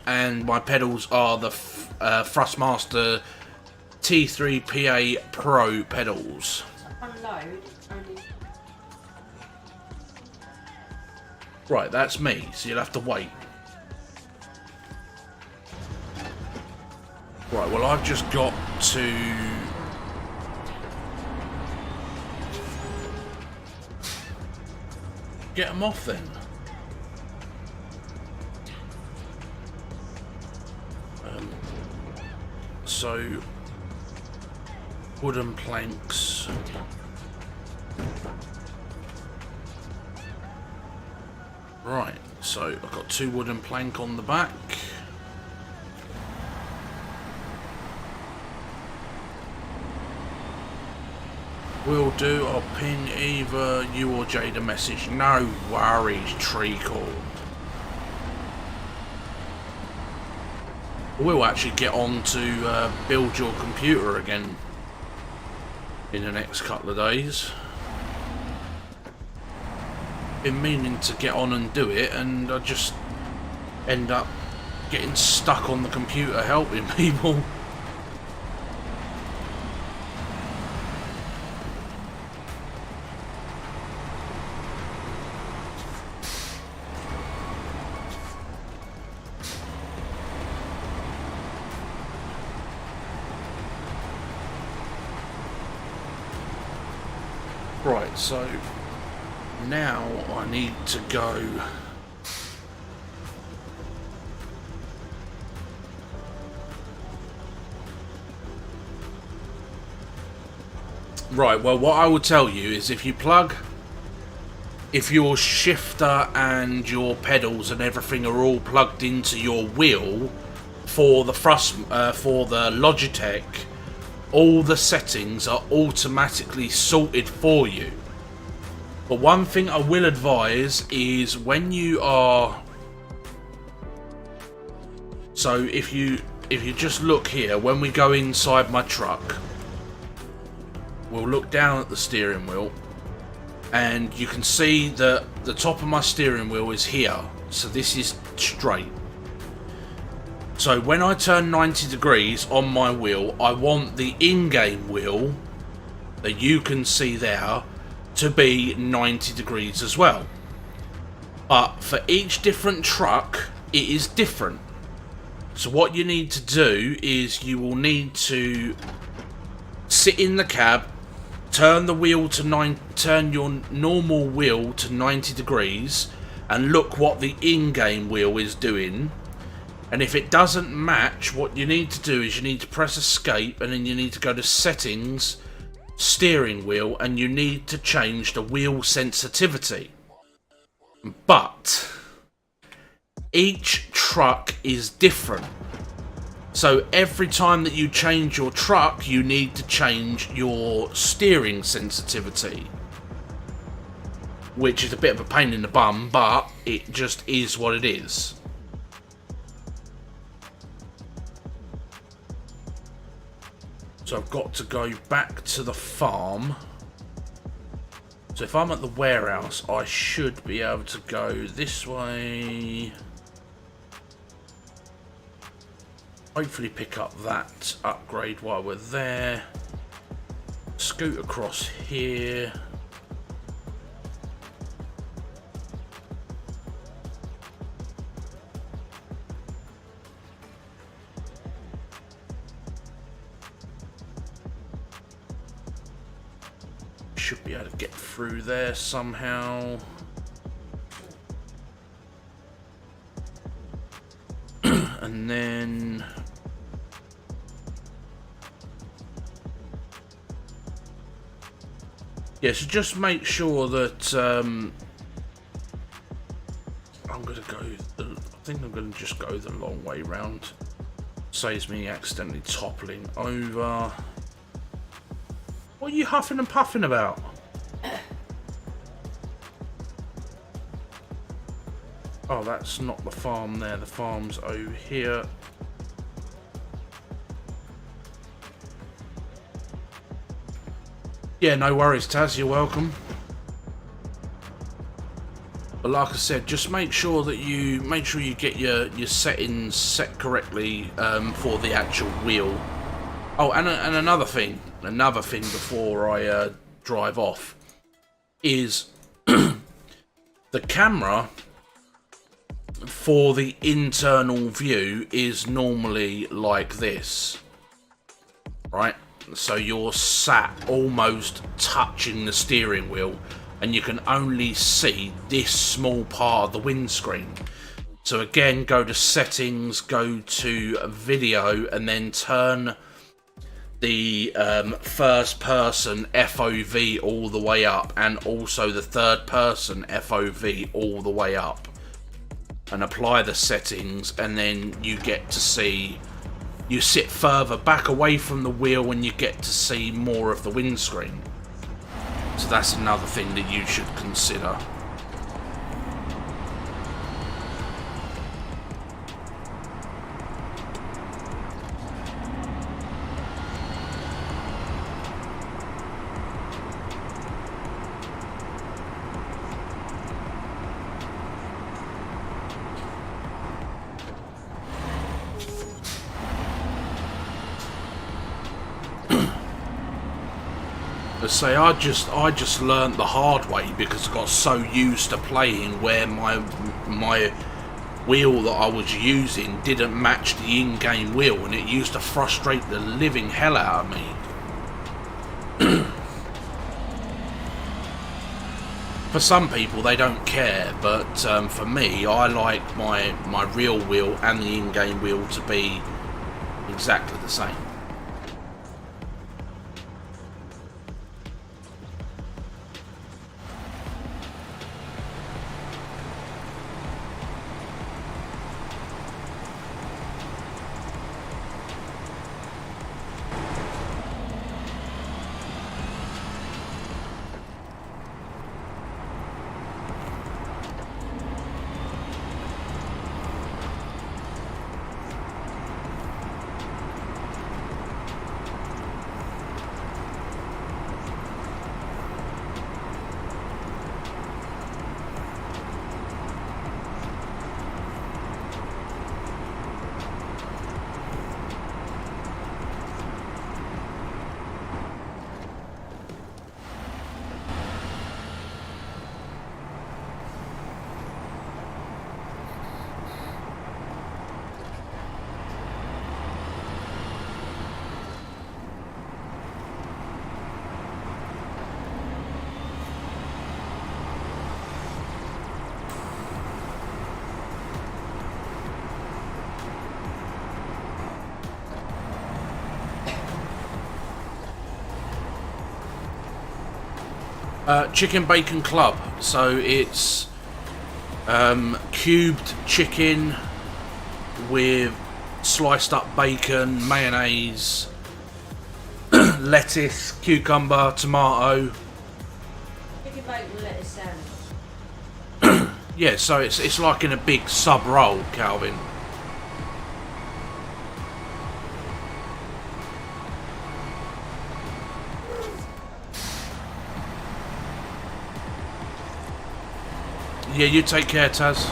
Speaker 1: and my pedals are the Thrustmaster T3 PA Pro pedals.
Speaker 2: unload only.
Speaker 1: Right, that's me, so you'll have to wait. Right, well, I've just got to... get them off then. So, wooden planks. Right, so I've got 2 wooden plank on the back. Will do. I'll ping either you or Jade a message. No worries, Treacle. We'll actually get on to build your computer again in the next couple of days. Been meaning to get on and do it, and I just end up getting stuck on the computer helping people. Right, so now I need to go. Right, well, what I will tell you is if your shifter and your pedals and everything are all plugged into your wheel for the Logitech, all the settings are automatically sorted for you. But one thing I will advise is when you are... So if you just look here, when we go inside my truck, we'll look down at the steering wheel, and you can see that the top of my steering wheel is here. So this is straight. So when I turn 90 degrees on my wheel, I want the in-game wheel that you can see there to be 90 degrees as well. But for each different truck, it is different. So what you need to do is you will need to sit in the cab, turn your normal wheel to 90 degrees, and look what the in-game wheel is doing. And if it doesn't match, what you need to do is you need to press escape, and then you need to go to settings, steering wheel, and you need to change the wheel sensitivity. But each truck is different. So every time that you change your truck, you need to change your steering sensitivity. Which is a bit of a pain in the bum, but it just is what it is. So I've got to go back to the farm. So if I'm at the warehouse, I should be able to go this way. Hopefully pick up that upgrade while we're there. Scoot across here. Should be able to get through there somehow. And then yeah, so just make sure that I'm gonna go I think I'm gonna just go the long way round. Saves me accidentally toppling over. What are you huffing and puffing about? Oh, that's not the farm there. The farm's over here. Yeah, no worries, Taz. You're welcome. But like I said, just make sure you get your settings set correctly for the actual wheel. Oh, and another thing before I drive off is the camera for the internal view is normally like this, right? So you're sat almost touching the steering wheel, and you can only see this small part of the windscreen. So again, go to settings, go to video, and then turn the first person FOV all the way up, and also the third person FOV all the way up, and apply the settings, and then you get to see, you sit further back away from the wheel and you get to see more of the windscreen. So that's another thing that you should consider. Say I just learnt the hard way because I got so used to playing where my wheel that I was using didn't match the in-game wheel, and it used to frustrate the living hell out of me. For some people they don't care, but for me, I like my real wheel and the in-game wheel to be exactly the same. Chicken Bacon Club. So it's cubed chicken with sliced up bacon, mayonnaise, lettuce, cucumber, tomato.
Speaker 2: Chicken bacon lettuce sandwich.
Speaker 1: Yeah, so it's like in a big sub roll, Calvin. Yeah, you take care, Taz.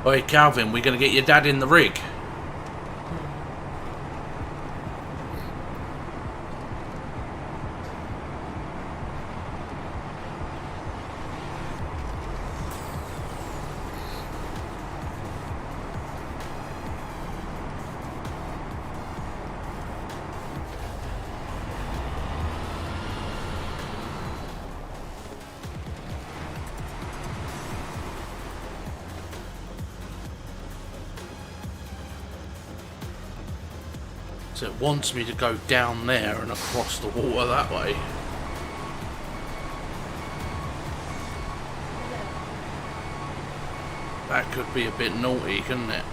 Speaker 1: Oi, Calvin, we're going to get your dad in the rig. So it wants me to go down there and across the water that way. That could be a bit naughty, couldn't it?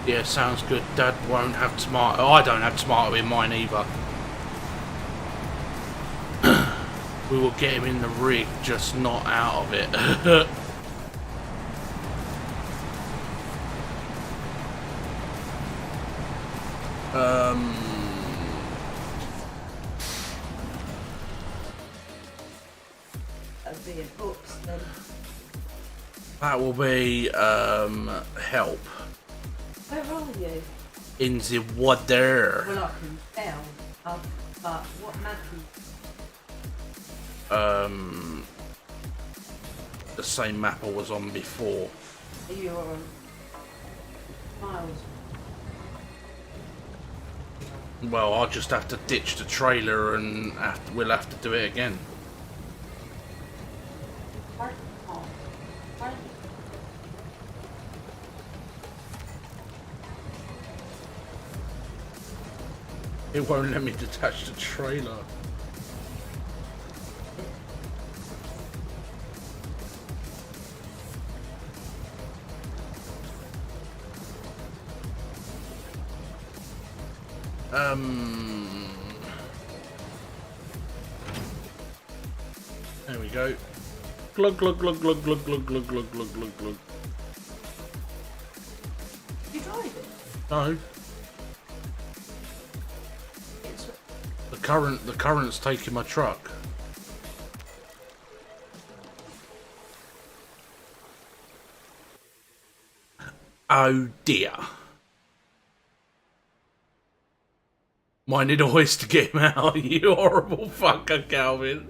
Speaker 1: Yeah, sounds good. Dad won't have tomato. Oh, I don't have tomato in mine either. We will get him in the rig, just not out of it.
Speaker 2: That'd be a books then.
Speaker 1: That will be help.
Speaker 2: Where are you?
Speaker 1: In the water.
Speaker 2: Well, I can tell. But what map
Speaker 1: The same map I was on before.
Speaker 2: are you on? Miles.
Speaker 1: Well, I'll just have to ditch the trailer and we'll have to do it again. It won't let me detach the trailer. There we go. Glug glug glug glug glug glug glug glug glug glug glug.
Speaker 2: You drive it?
Speaker 1: No.
Speaker 2: It's
Speaker 1: The current's taking my truck. Oh dear. Mine need always to get him out, you horrible fucker, Calvin.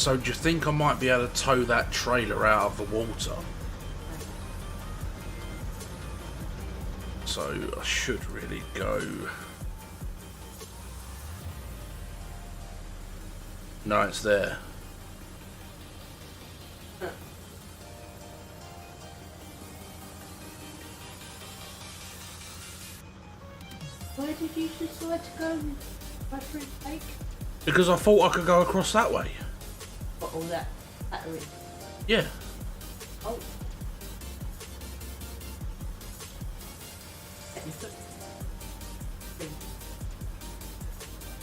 Speaker 1: So do you think I might be able to tow that trailer out of the water? So I should really go. No, it's there.
Speaker 2: where did you decide to go? Battery take?
Speaker 1: Because I thought I could go across that way.
Speaker 2: What, all that battery?
Speaker 1: Yeah.
Speaker 2: Oh.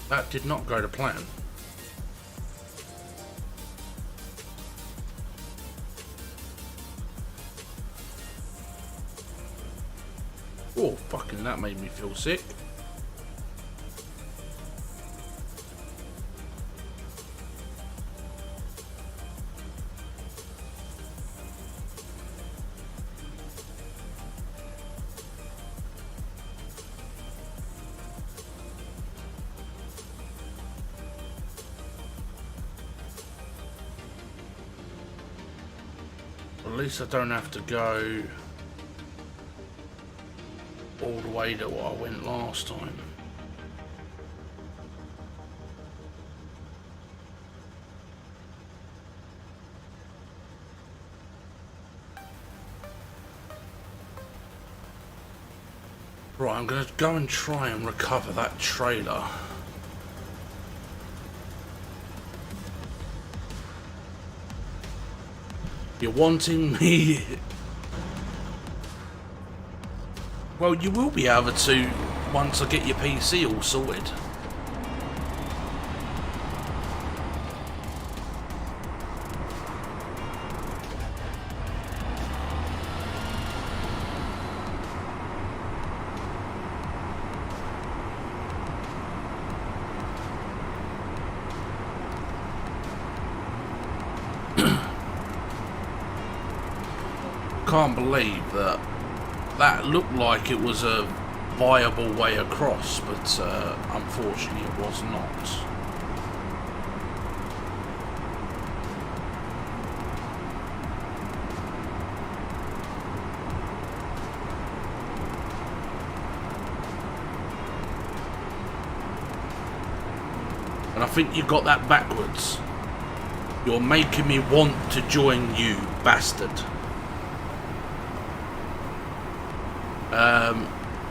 Speaker 1: That did not go to plan. Oh, fucking that made me feel sick. At least I don't have to go all the way to what I went last time. Right, I'm going to go and try and recover that trailer. You're wanting me... Well, you will be able to once I get your PC all sorted. Can't believe that that looked like it was a viable way across, but unfortunately it was not. And I think you got that backwards. You're making me want to join you, bastard.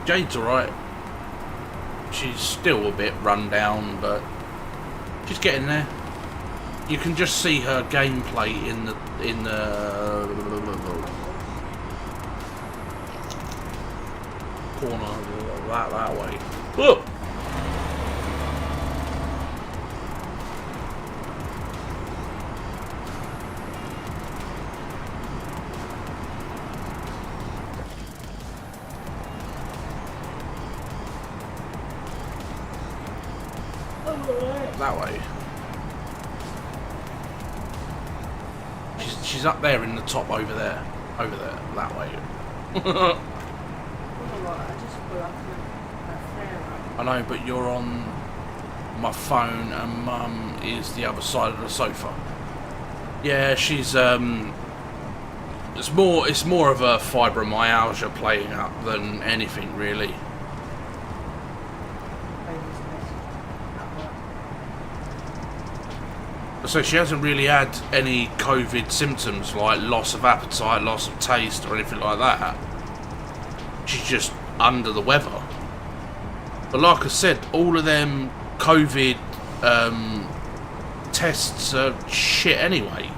Speaker 1: Jade's alright. She's still a bit run down, but she's getting there. You can just see her gameplay in the corner that way. Look. That way. She's up there in the top over there. Over there, that way. I know, but you're on my phone and Mum is the other side of the sofa. Yeah, she's it's more of a fibromyalgia playing up than anything really. So she hasn't really had any COVID symptoms like loss of appetite, loss of taste or anything like that. She's just under the weather. But like I said, all of them COVID tests are shit anyway.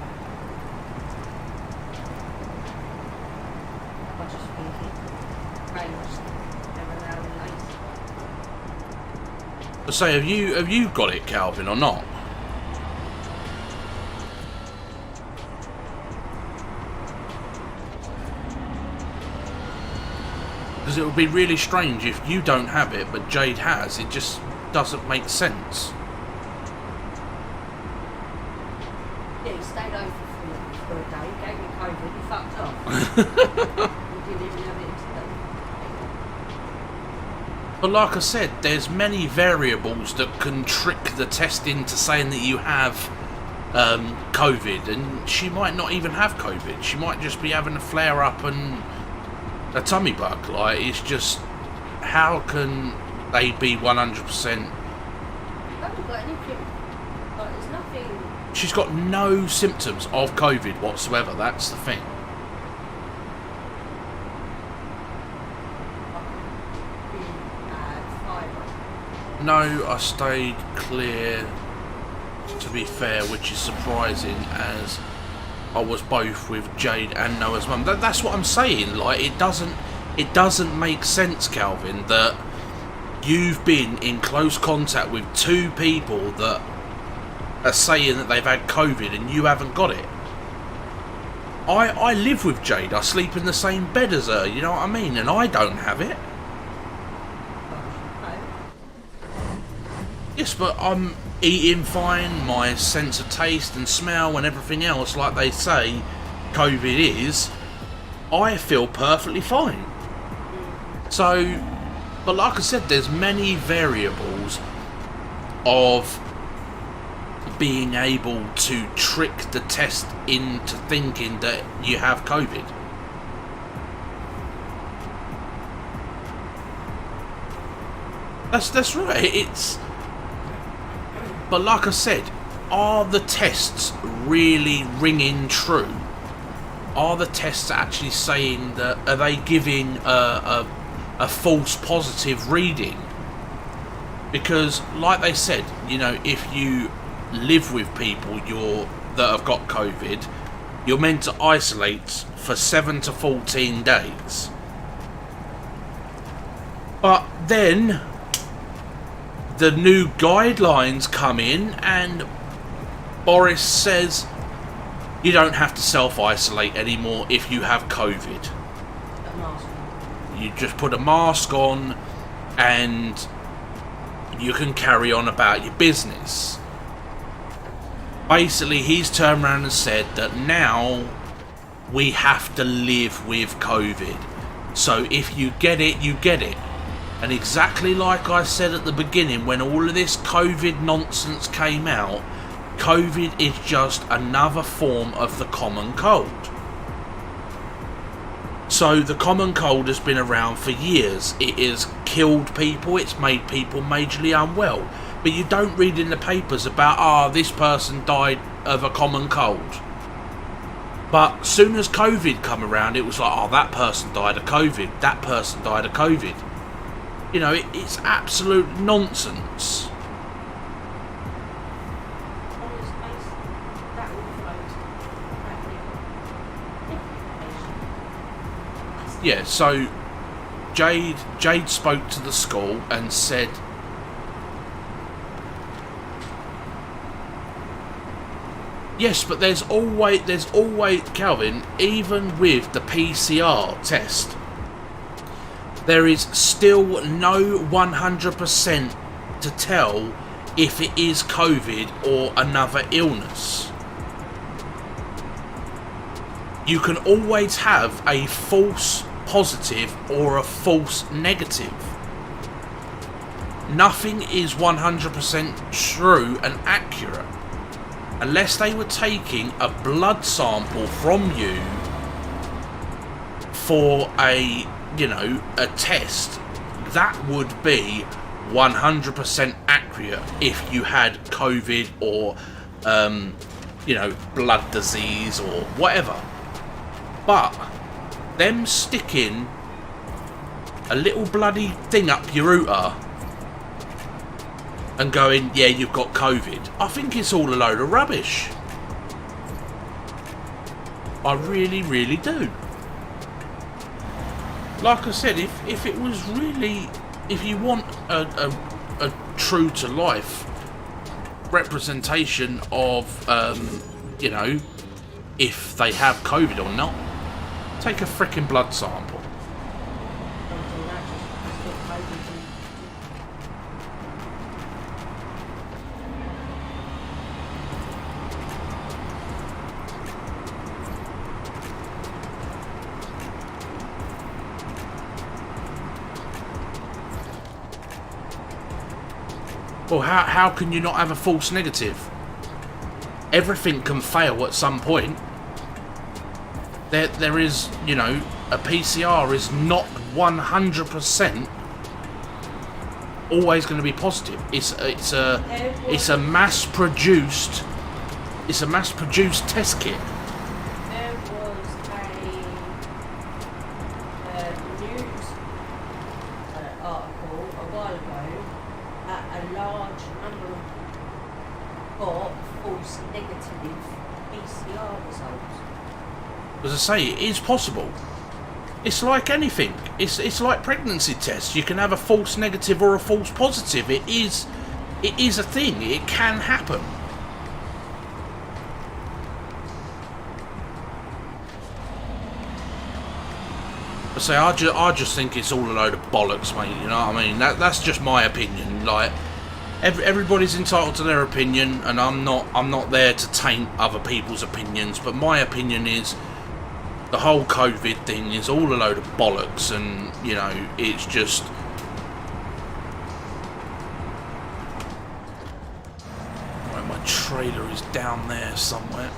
Speaker 1: So have you got it, Calvin, or not? Because it would be really strange if you don't have it but Jade has. It just doesn't make sense.
Speaker 2: Yeah, he stayed over for a day, gave me COVID, he fucked off. He didn't even have it today.
Speaker 1: But like I said, there's many variables that can trick the test into saying that you have COVID, and she might not even have COVID. She might just be having a flare up and a tummy bug. Like, it's just, how can they be 100%?
Speaker 2: I haven't got anything. Like, there's nothing.
Speaker 1: She's got no symptoms of COVID whatsoever. That's the thing. No, I stayed clear, to be fair, which is surprising, as I was both with Jade and Noah's mum. That's what I'm saying. Like, it doesn't make sense, Calvin, that you've been in close contact with two people that are saying that they've had COVID and you haven't got it. I live with Jade. I sleep in the same bed as her, you know what I mean? And I don't have it. Yes, but I'm eating fine, my sense of taste and smell and everything else, like they say COVID is, I feel perfectly fine. So, but like I said, there's many variables of being able to trick the test into thinking that you have COVID. That's right, it's... But like I said, are the tests really ringing true? Are the tests actually saying that, are they giving a false positive reading? Because like they said, you know, if you live with people that have got COVID, you're meant to isolate for 7 to 14 days. But then the new guidelines come in and Boris says you don't have to self-isolate anymore if you have COVID. You just put a mask on and you can carry on about your business. Basically, he's turned around and said that now we have to live with COVID. So if you get it, you get it. And exactly like I said at the beginning, when all of this COVID nonsense came out, COVID is just another form of the common cold. So the common cold has been around for years. It has killed people, it's made people majorly unwell. But you don't read in the papers about, this person died of a common cold. But soon as COVID come around, it was like, that person died of COVID, that person died of COVID. You know, it's absolute nonsense. Yeah, so Jade spoke to the school and said, yes, but there's always, Calvin, even with the PCR test, there is still no 100% to tell if it is COVID or another illness. You can always have a false positive or a false negative. Nothing is 100% true and accurate unless they were taking a blood sample from you for a test. That would be 100% accurate if you had COVID or blood disease or whatever. But them sticking a little bloody thing up your router and going, yeah, you've got COVID, I think it's all a load of rubbish. I really, really do. Like I said, if it was really, if you want a true to life representation of, if they have COVID or not, take a frickin' blood sample. Well, how can you not have a false negative? Everything can fail at some point. There is, a PCR is not 100% always going to be positive. It's a mass-produced test kit.
Speaker 2: There was a news article a while ago that a large number got false negative PCR results.
Speaker 1: As I say, it is possible. It's like anything. It's like pregnancy tests. You can have a false negative or a false positive. It is a thing. It can happen. I say, I just think it's all a load of bollocks, mate. You know what I mean? That's just my opinion. Like, everybody's entitled to their opinion, and I'm not there to taint other people's opinions. But my opinion is, the whole COVID thing is all a load of bollocks, and it's just. Right, my trailer is down there somewhere.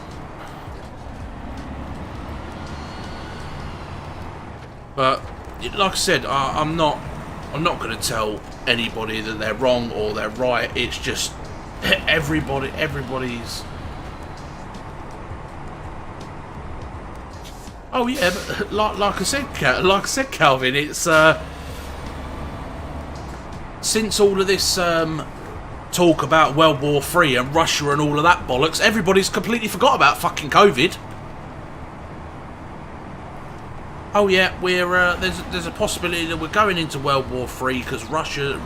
Speaker 1: But like I said, I'm not going to tell anybody that they're wrong or they're right. It's just everybody's. Oh yeah, but like I said, Calvin, it's since all of this talk about World War III and Russia and all of that bollocks, everybody's completely forgot about fucking COVID. Oh yeah, we're there's a possibility that we're going into World War III because Russia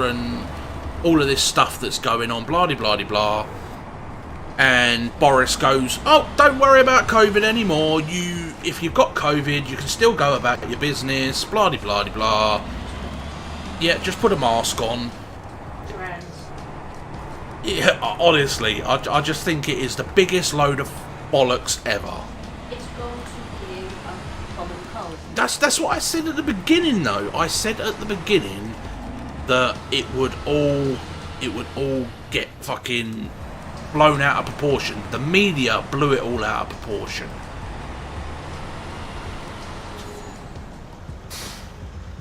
Speaker 1: and all of this stuff that's going on, blah de blah de blah. And Boris goes, oh, don't worry about COVID anymore. If you've got COVID, you can still go about your business, blah de blah de blah. Yeah, just put a mask on. Yeah, honestly, I just think it is the biggest load of bollocks ever.
Speaker 2: It's going to be a common cold.
Speaker 1: That's what I said at the beginning, though. I said at the beginning that it would all get fucking blown out of proportion. The media blew it all out of proportion.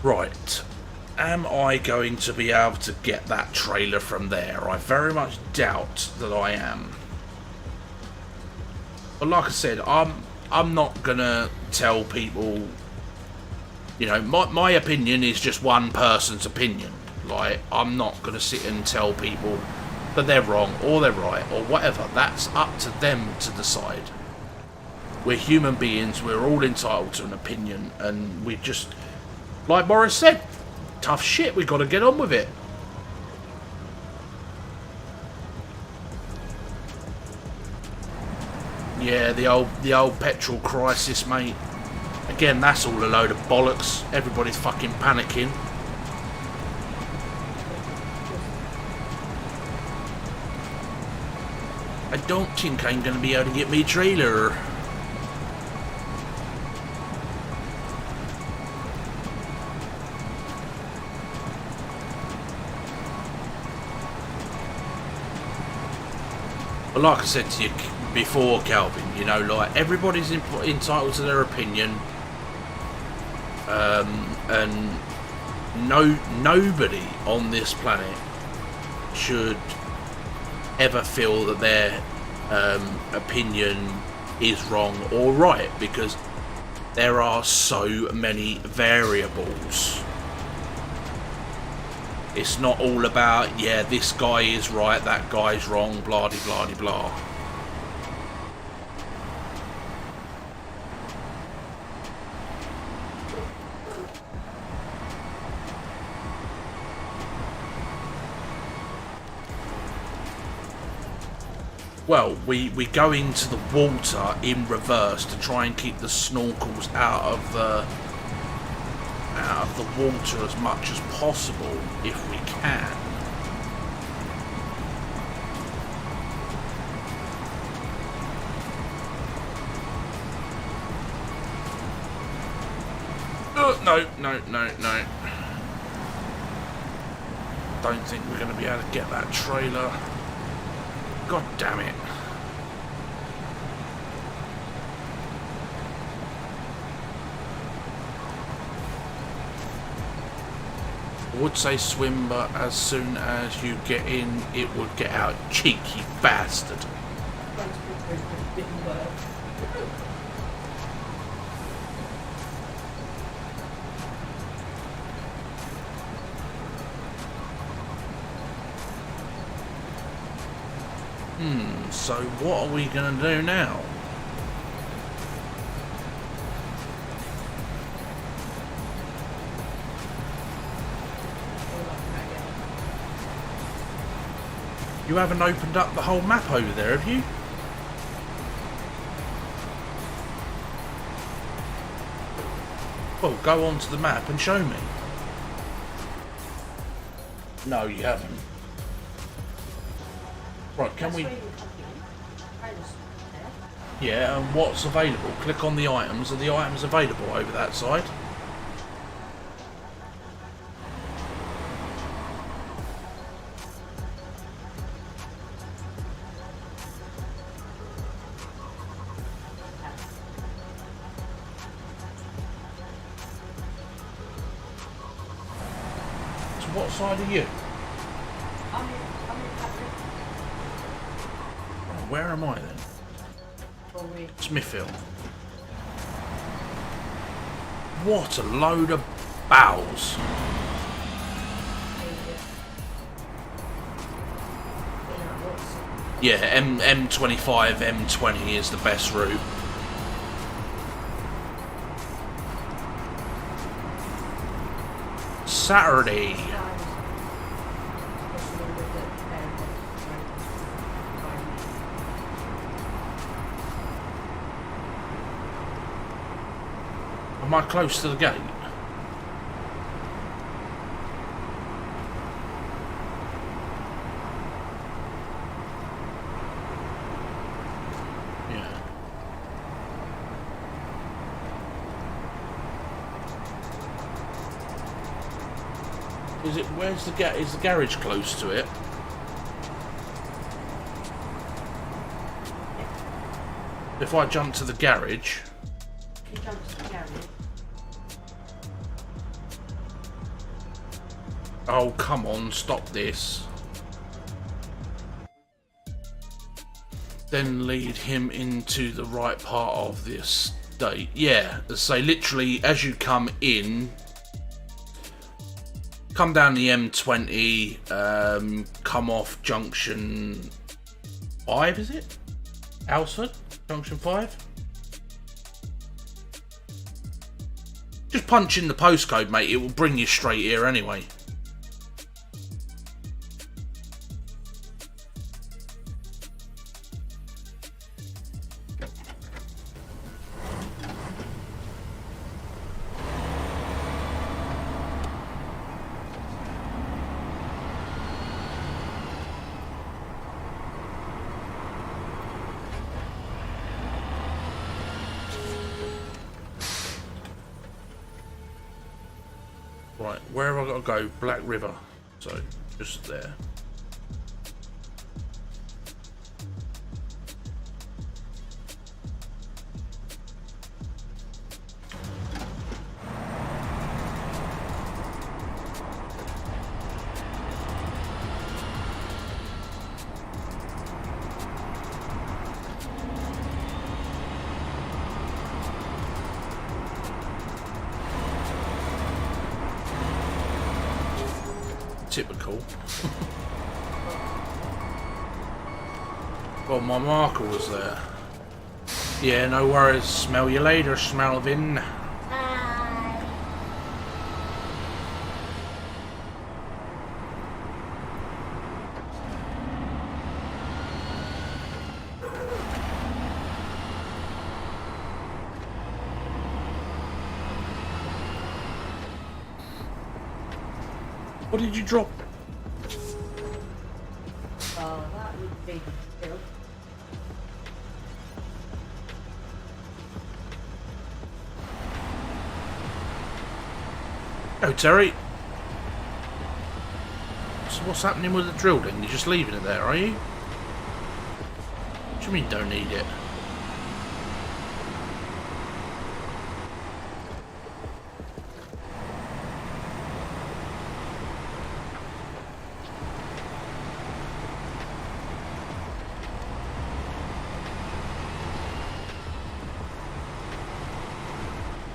Speaker 1: Right. Am I going to be able to get that trailer from there? I very much doubt that I am. But like I said, I'm not gonna tell people. My opinion is just one person's opinion. Like, I'm not gonna sit and tell people that they're wrong or they're right or whatever. That's up to them to decide. We're human beings. We're all entitled to an opinion, and we like Morris said, tough shit, we got to get on with it. Yeah, the old petrol crisis, mate. Again, that's all a load of bollocks. Everybody's fucking panicking. I don't think I'm going to be able to get my trailer. But like I said to you before, Calvin, you know, like, everybody's entitled to their opinion. And nobody on this planet should ever feel that their opinion is wrong or right, because there are so many variables. It's not all about, yeah, this guy is right, that guy's wrong, blah de blah de blah. Well, we go into the water in reverse to try and keep the snorkels out of the water as much as possible if we can. No. Don't think we're going to be able to get that trailer. God damn it. I would say swim, but as soon as you get in, it would get out. Cheeky bastard. So what are we going to do now? You haven't opened up the whole map over there, have you? Well, go onto the map and show me. No, you haven't. Right, can we... Yeah, and what's available? Click on the items. Are the items available over that side? So what side are you? Oh, where am I then? Smithfield. What a load of bowels. Yeah, M25, M20 is the best route. Saturday. Am I close to the gate? Yeah. Is it? Where's the is the garage close to it? If I jump to the garage.
Speaker 2: You jump to the garage.
Speaker 1: Oh, come on, stop this. Then lead him into the right part of the estate. Yeah, so literally as you come in, come down the M20, come off junction 5, is it? Alsford? Junction 5? Just punch in the postcode, mate. It will bring you straight here anyway. Right, where have I got to go? Black River. So, just there. Typical. Well, my marker was there. Yeah, no worries. Smell you later, Smelvin.
Speaker 2: Hi.
Speaker 1: What did you drop?
Speaker 2: Oh, that would be the drill.
Speaker 1: Oh, Terry. So what's happening with the drill then? You're just leaving it there, are you? What do you mean don't need it?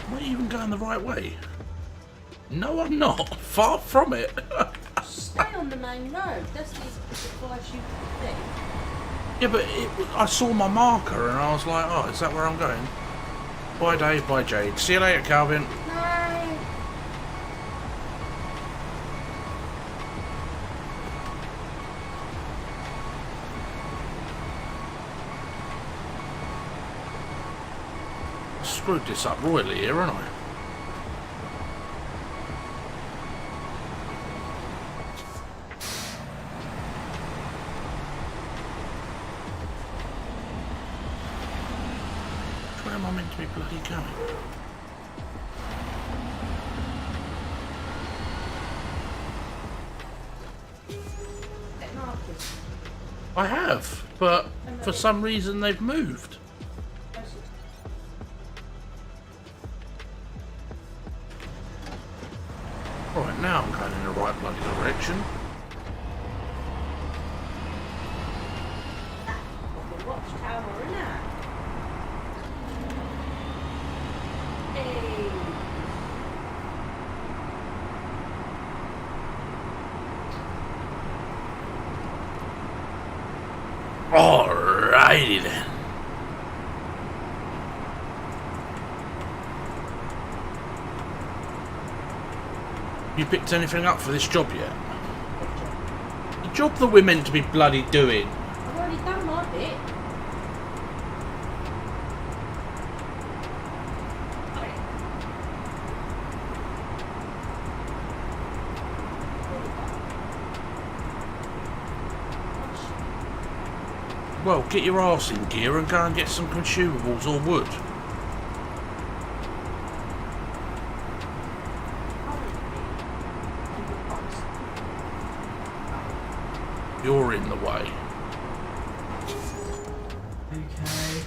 Speaker 1: Am I even going the right way? No, I'm not. Far from it.
Speaker 2: Stay on the main road. That's the advice you could do.
Speaker 1: Yeah, but I saw my marker and I was like, oh, is that where I'm going? Bye, Dave. Bye, Jade. See you later, Calvin.
Speaker 2: No.
Speaker 1: Screwed this up royally here, haven't I? Where am I meant to be bloody going?
Speaker 2: Get markers.
Speaker 1: I have, but for some reason they've moved. Right, now I'm going in the right bloody direction.
Speaker 2: The watchtower, isn't it? Hey.
Speaker 1: Alrighty then. You picked anything up for this job yet? The job that we're meant to be bloody doing.
Speaker 2: I've already done my bit.
Speaker 1: Well, get your arse in gear and go and get some consumables or wood. You're in the way.
Speaker 3: Okay.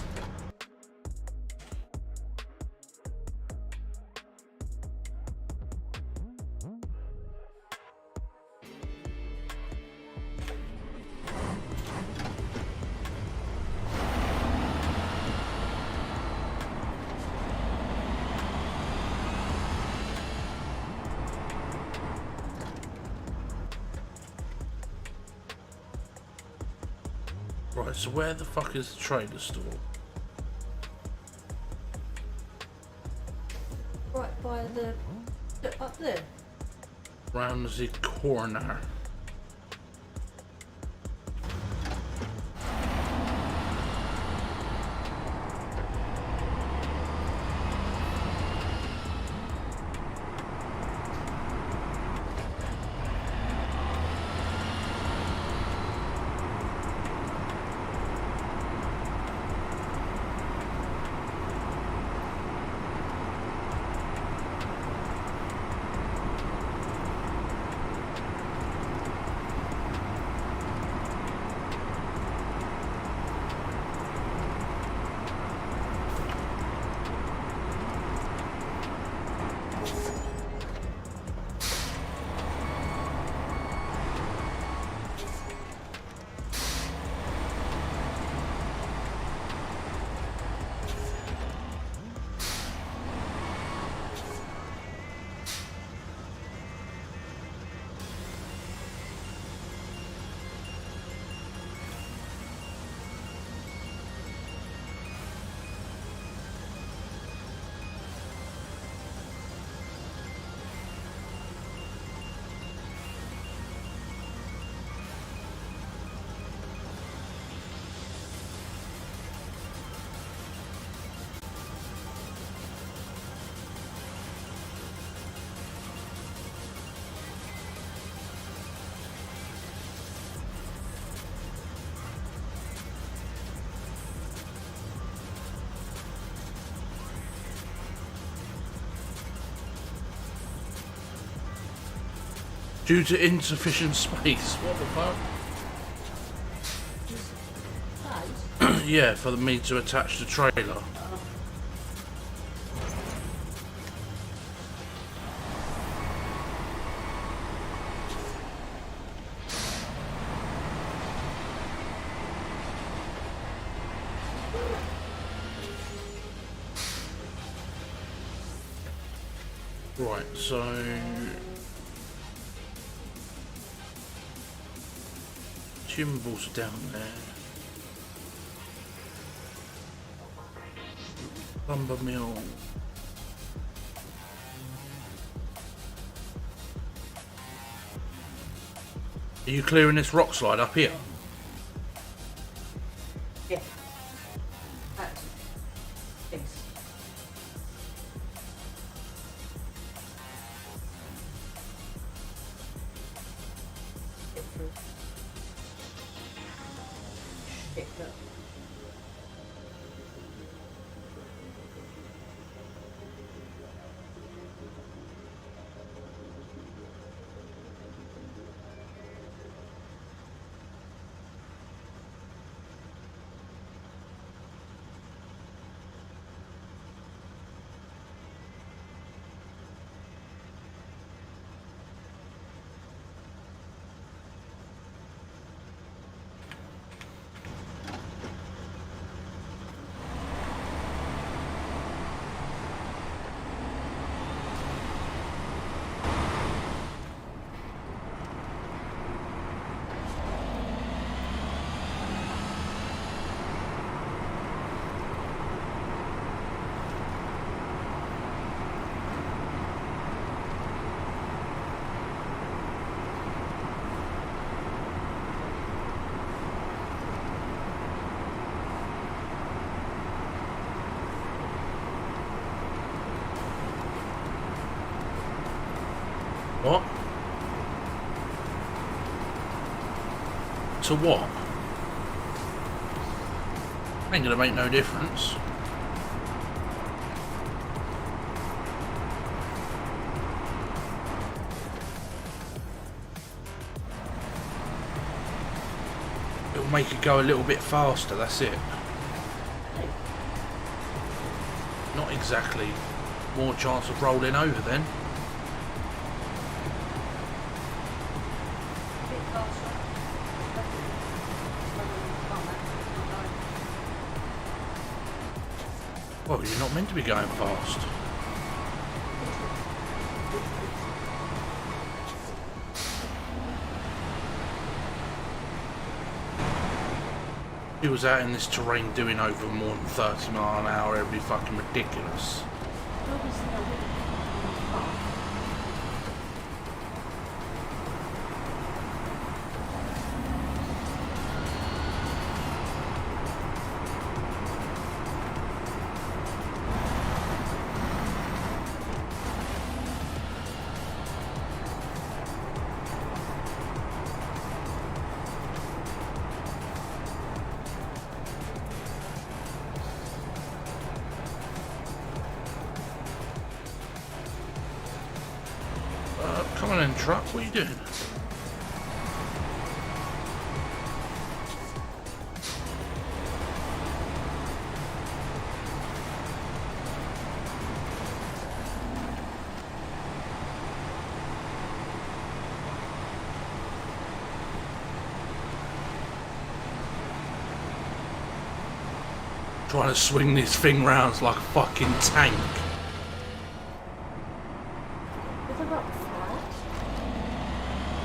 Speaker 1: Right, so where the fuck is the trader store?
Speaker 2: Right by by the up there.
Speaker 1: Round the corner. Due to insufficient space. What the fuck?
Speaker 2: Nice.
Speaker 1: Yeah, for me to attach the trailer. Right, so Timbal's down there. Lumber mill. Are you clearing this rock slide up here?
Speaker 2: Yeah. That's this. Get through. Shit, look.
Speaker 1: What? To what? Ain't gonna make no difference. It'll make it go a little bit faster, that's it. Not exactly. More chance of rolling over then. Well, you're not meant to be going fast. If he was out in this terrain doing over more than 30 miles an hour, it'd be fucking ridiculous. Come on in, truck. What are you doing? Trying to swing this thing round like a fucking tank.
Speaker 2: With a rock flat.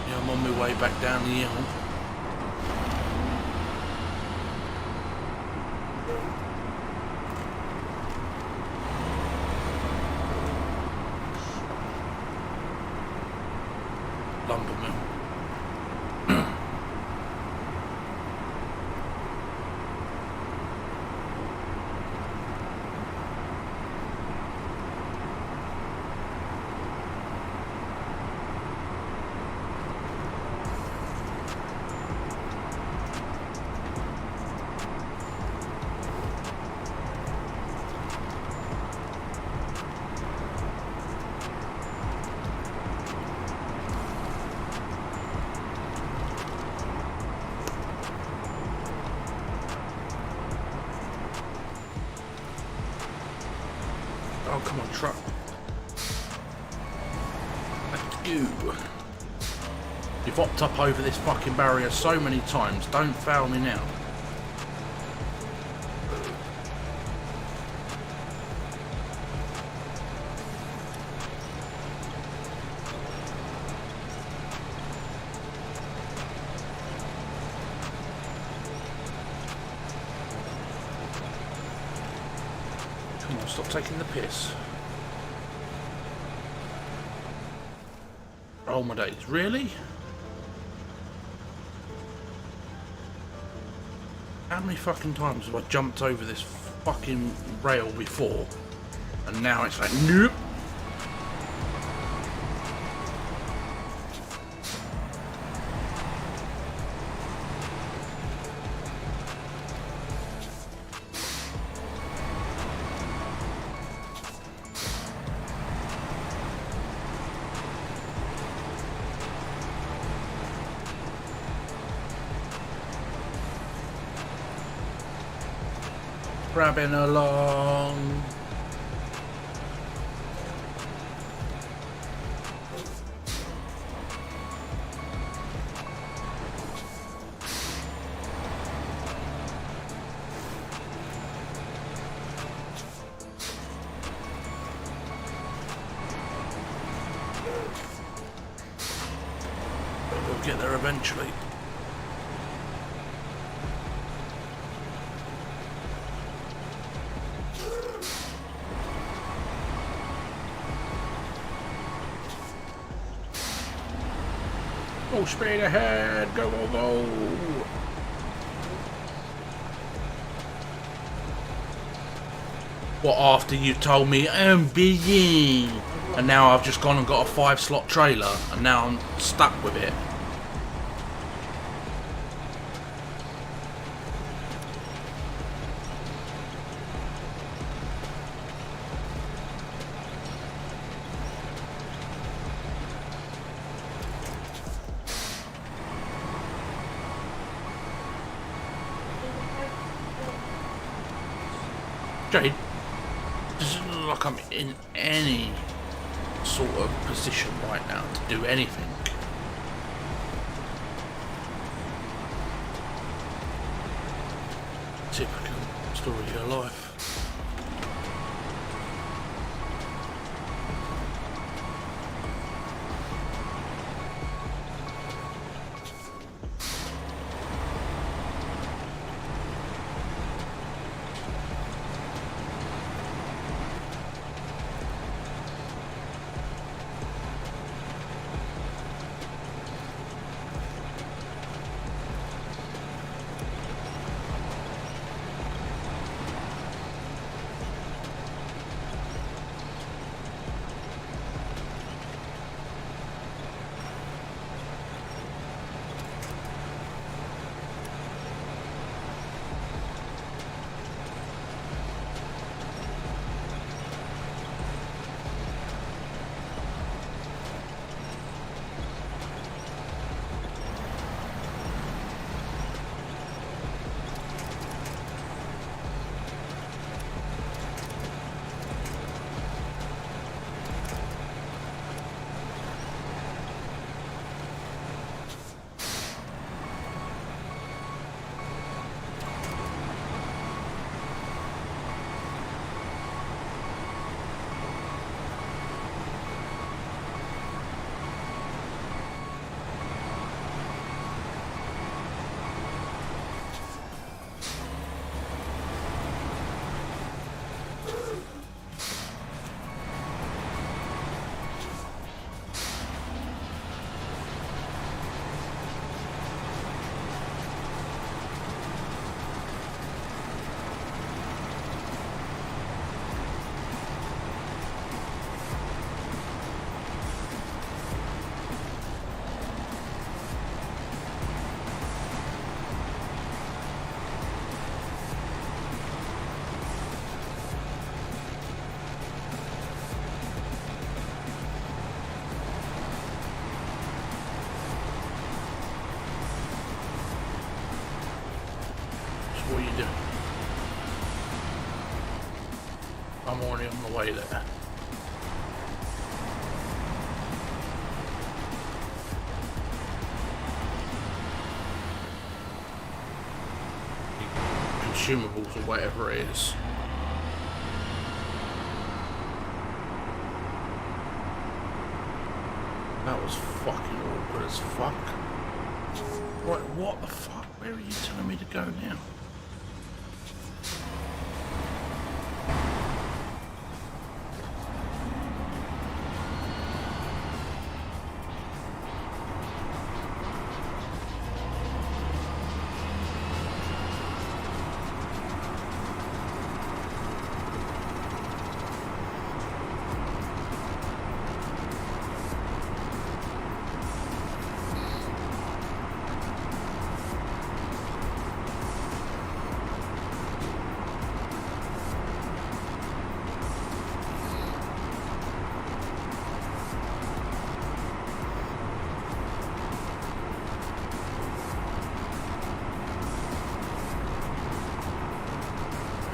Speaker 1: Yeah, I'm on my way back down the hill. Lumber mill. Oh, come on, truck. Thank you. You've hopped up over this fucking barrier so many times. Don't fail me now. Come on, stop taking the piss. Oh my days, really? How many fucking times have I jumped over this fucking rail before? And now it's like, nope. Grabbing along. But we'll get there eventually. Full speed ahead, go, go, go! What, after you told me I'm busy? And now I've just gone and got a 5-slot trailer, and now I'm stuck with it. Jade, doesn't look like I'm in any sort of position right now to do anything. Typical story of your life. What are you doing? I'm already on the way there. Consumables or whatever it is. That was fucking awkward as fuck. Right, what the fuck? Where are you telling me to go now?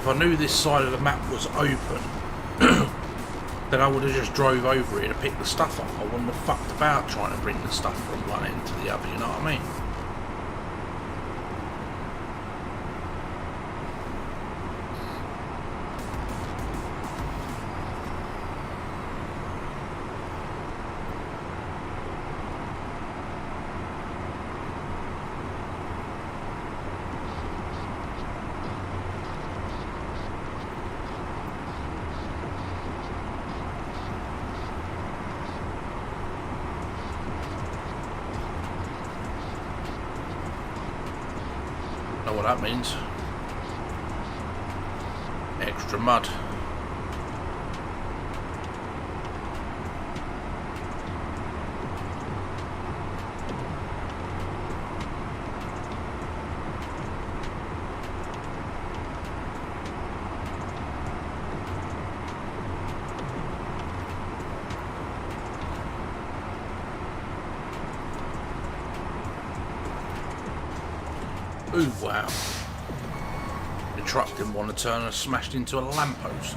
Speaker 1: If I knew this side of the map was open, then I would have just drove over here to pick the stuff up. I wouldn't have fucked about trying to bring the stuff from one end to the other, you know what I mean? Know what that means? Extra mud. Ooh, wow. The truck didn't want to turn and smashed into a lamppost.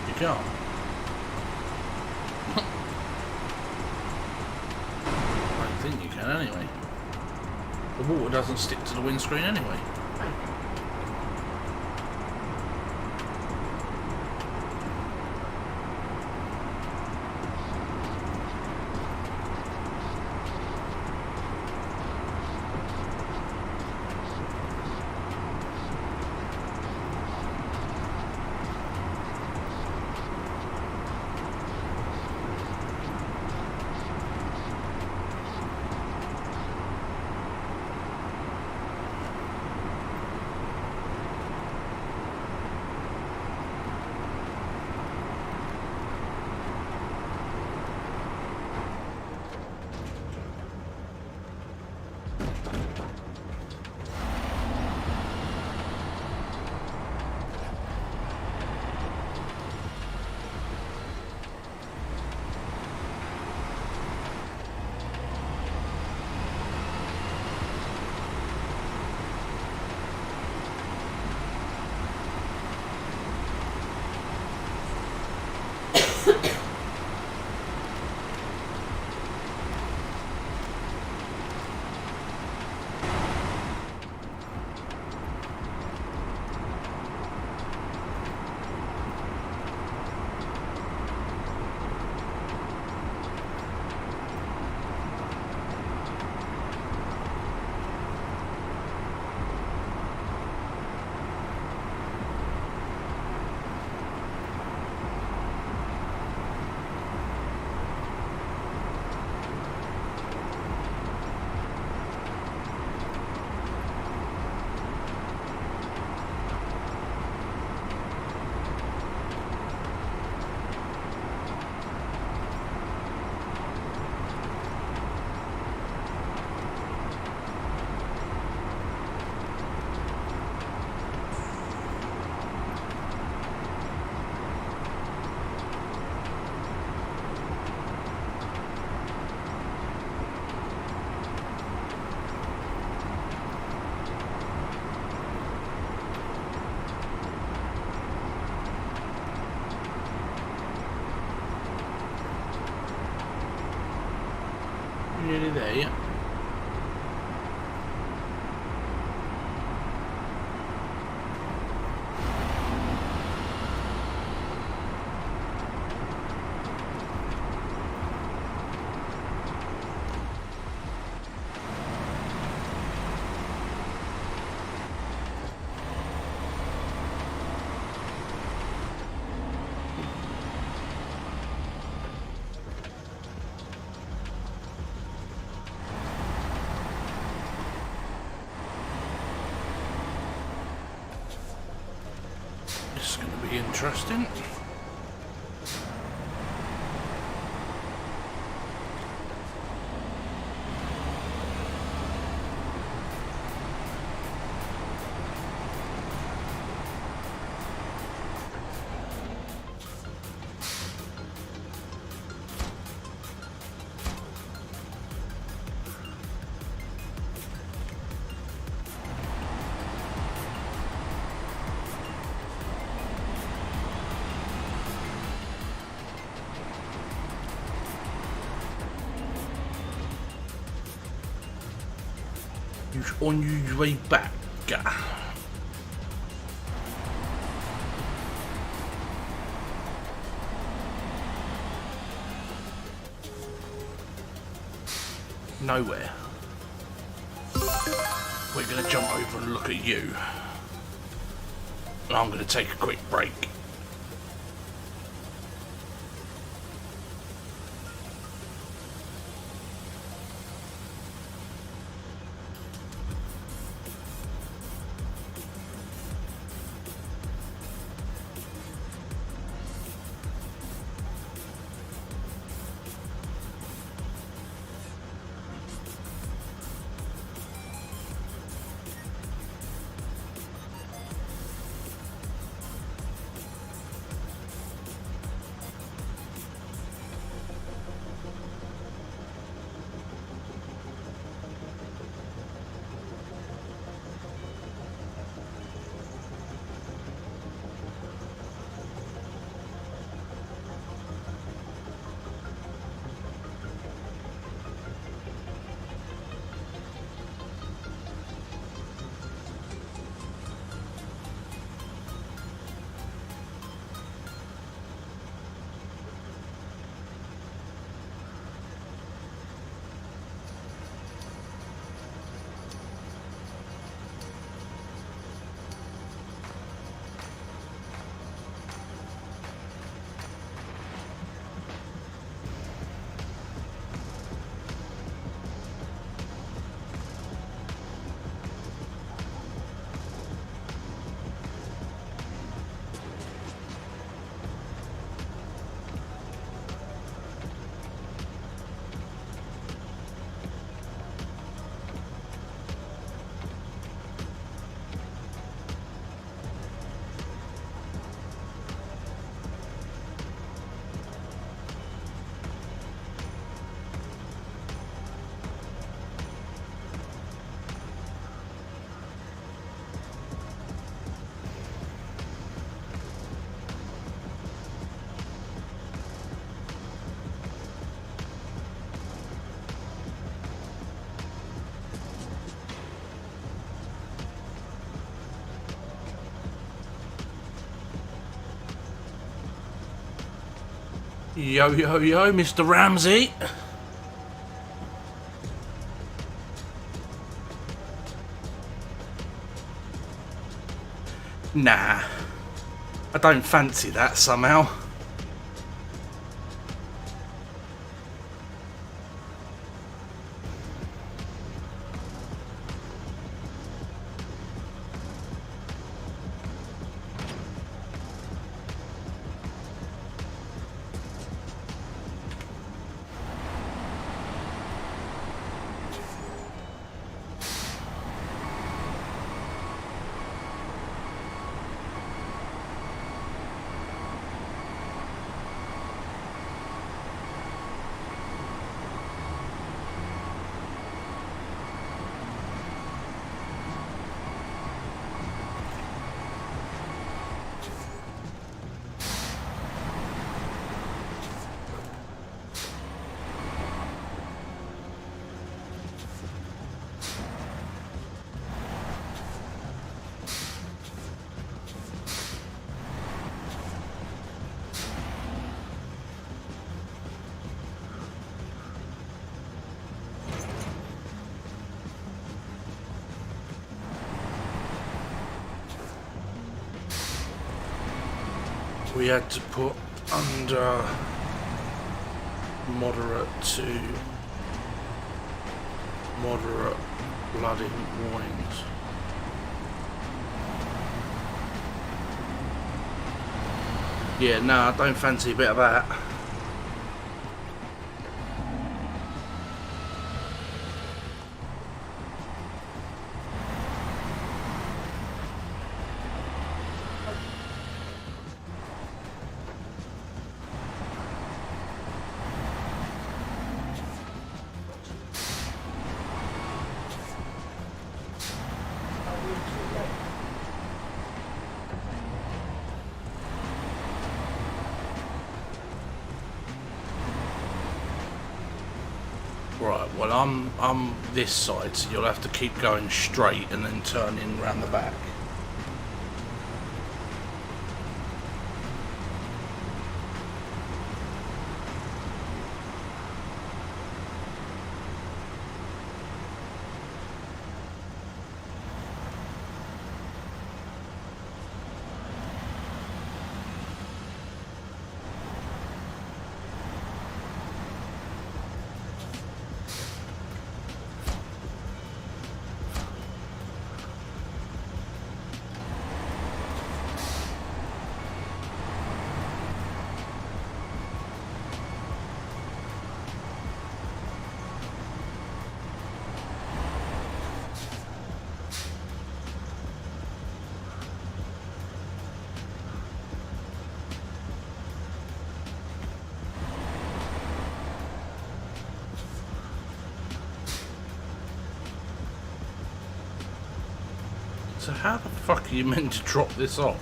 Speaker 1: You can't. I don't think you can anyway. The water doesn't stick to the windscreen anyway. nearly there yet? This is going to be interesting. On your way back. Nowhere. We're going to jump over and look at you. I'm going to take a quick break. Yo, yo, yo, Mr. Ramsey. Nah, I don't fancy that somehow. we had to put under moderate to moderate blooding warnings. Yeah, no, I don't fancy a bit of that. Right, well I'm this side, so you'll have to keep going straight and then turn in round the back. So how the fuck are you meant to drop this off?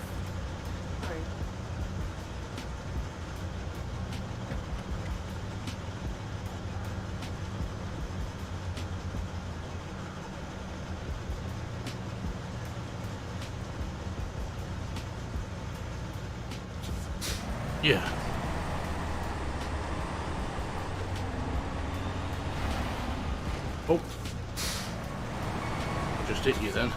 Speaker 1: Yeah. Oh. I just hit you then.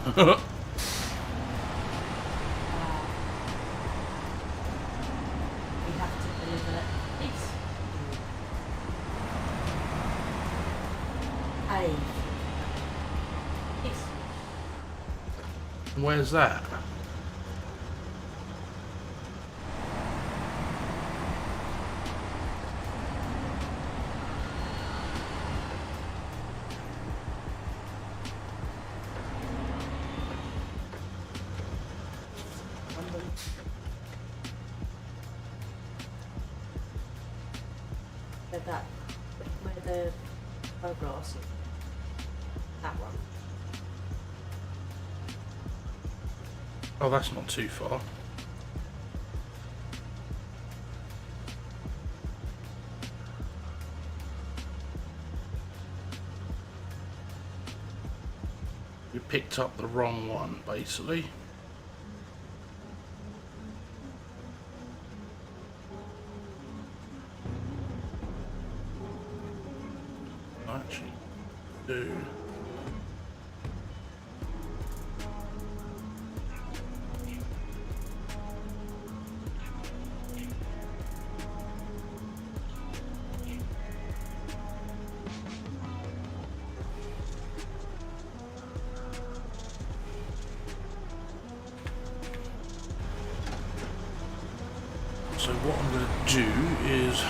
Speaker 1: Where's that?
Speaker 2: That where the glass is. That one.
Speaker 1: Oh, that's not too far. We picked up the wrong one, basically. I actually do. So what I'm going to do is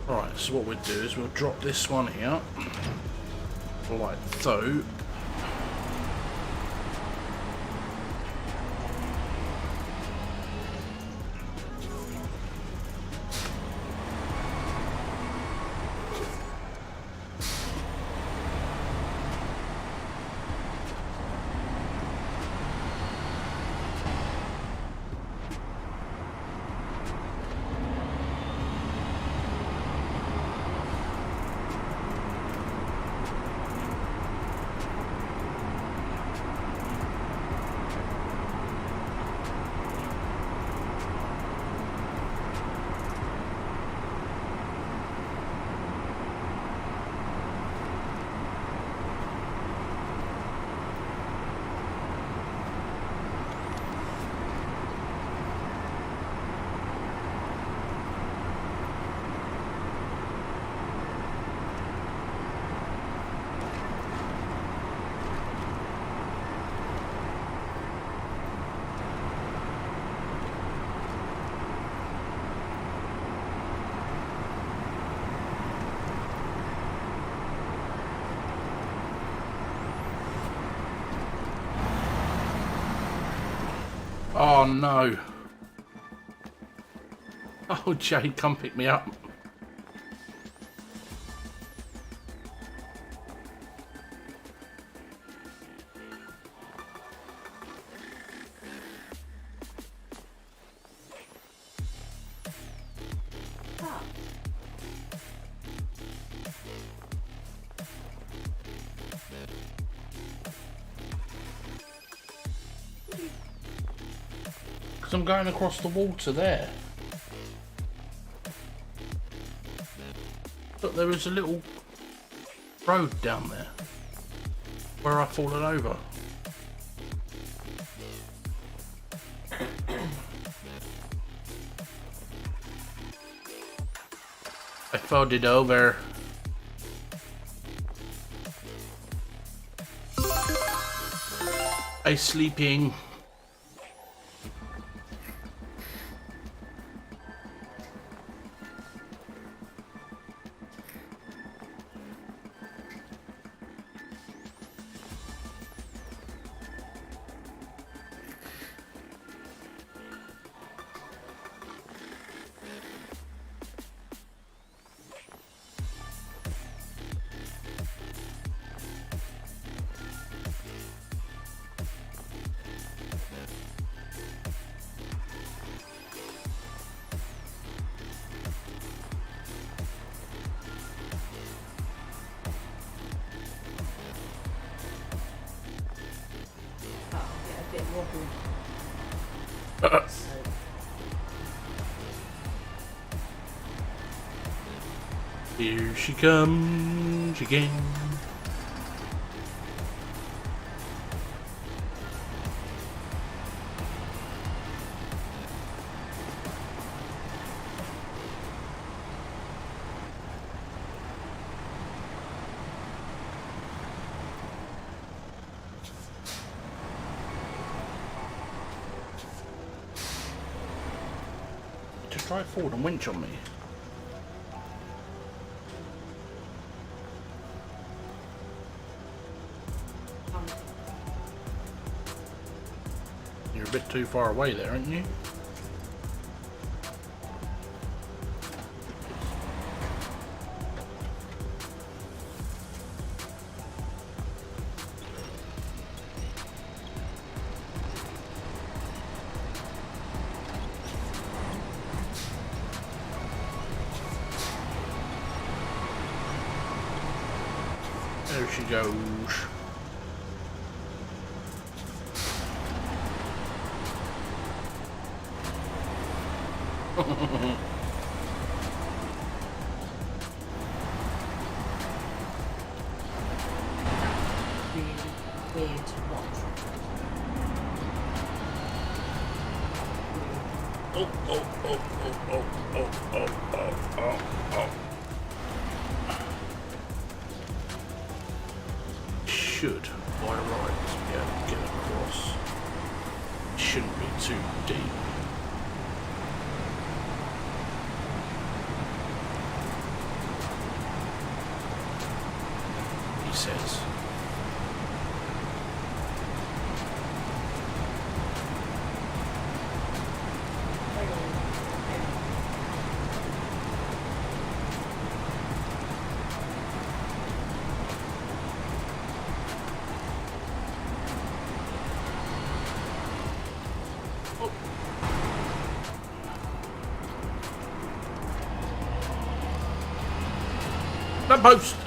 Speaker 1: right, so what we'll do is we'll drop this one here, like so. Oh no. Oh, Jade, come pick me up. Because I'm going across the water there. Look, there is a little road down there where I've fallen over. I folded over. I sleeping. Here she comes again. Just drive forward and winch on me. You're a bit too far away there, aren't you? There she goes.
Speaker 2: Really weird to watch.
Speaker 1: Oh, oh, oh, oh, oh, oh, oh, oh, oh. Should, by right, be able to get across. Shouldn't be too deep. He says. The post.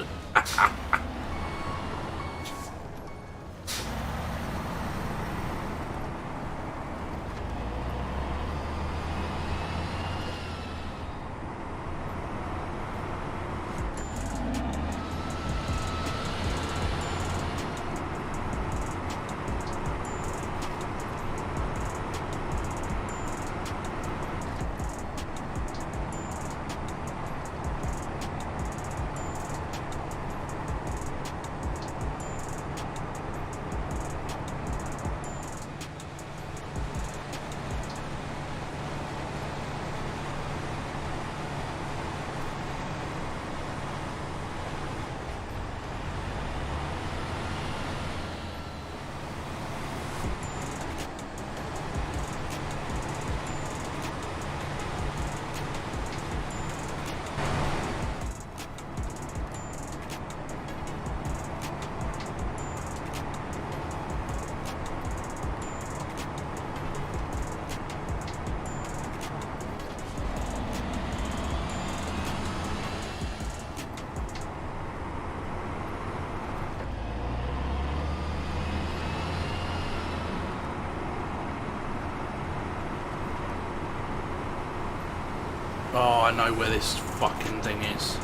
Speaker 1: Oh, I know where this fucking thing is.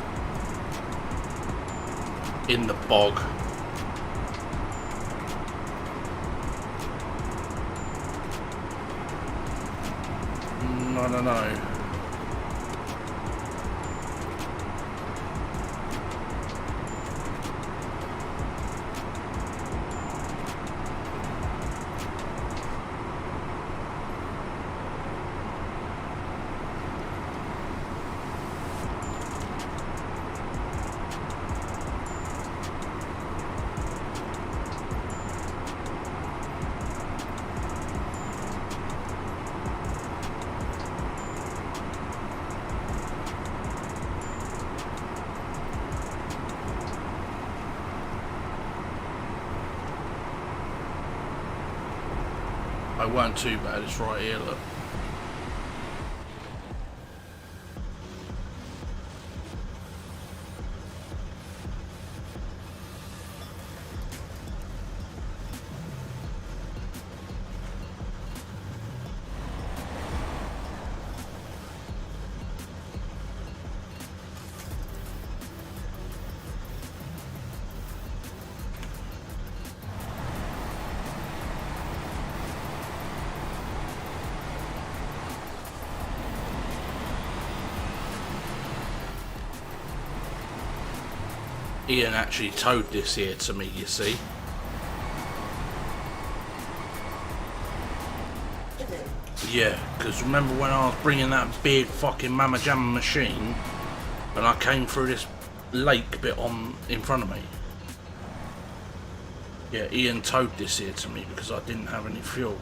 Speaker 1: In the bog. I don't know. I weren't too bad, it's right here, look. Ian actually towed this here to me, you see. Yeah, because remember when I was bringing that big fucking Mama Jamma machine and I came through this lake bit on in front of me? Yeah, Ian towed this here to me because I didn't have any fuel.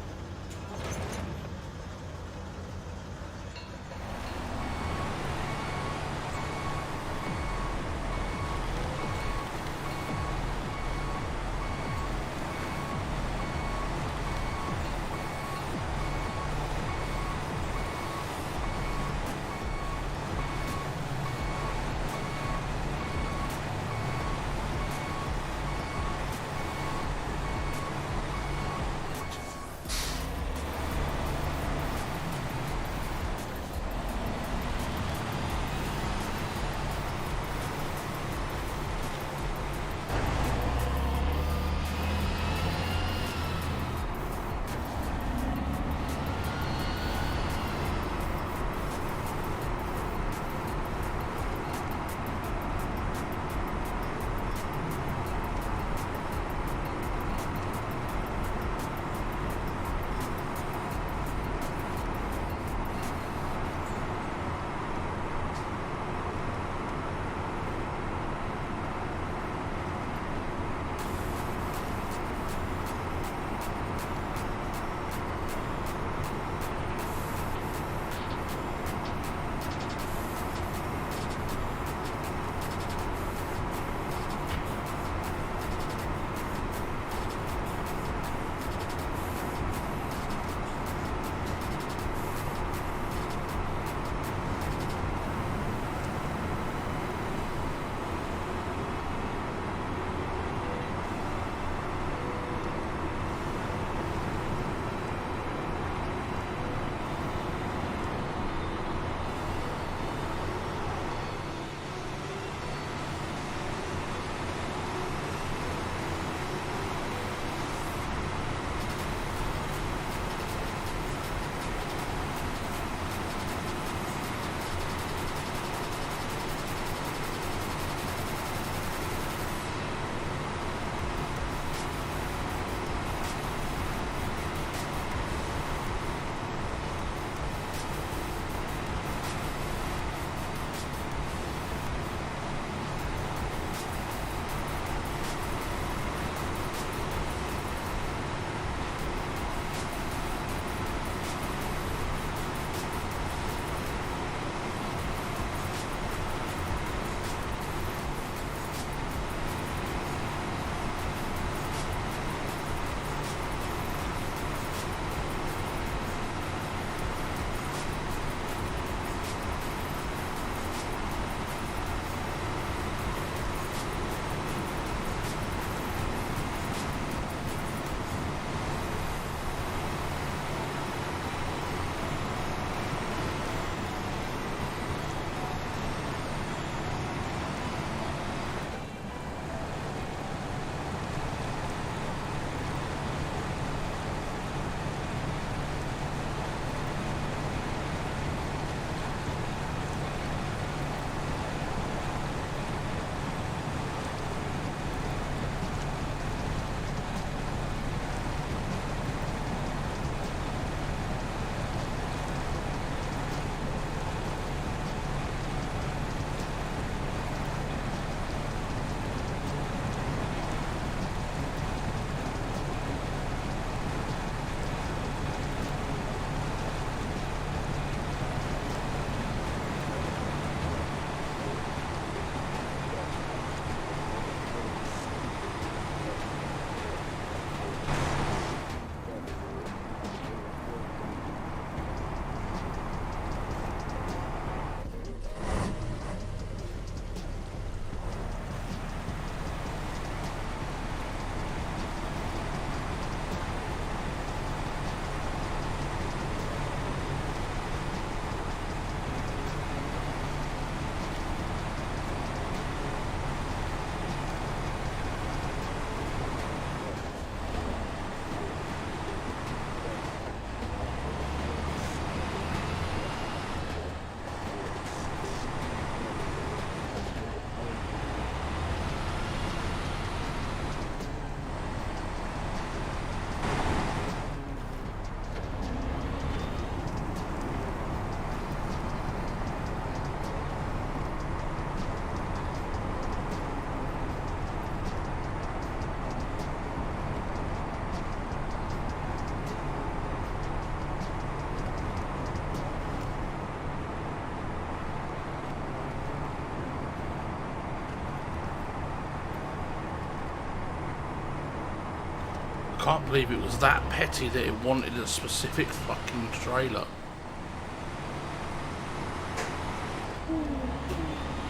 Speaker 1: can't believe it was that petty that it wanted a specific fucking trailer.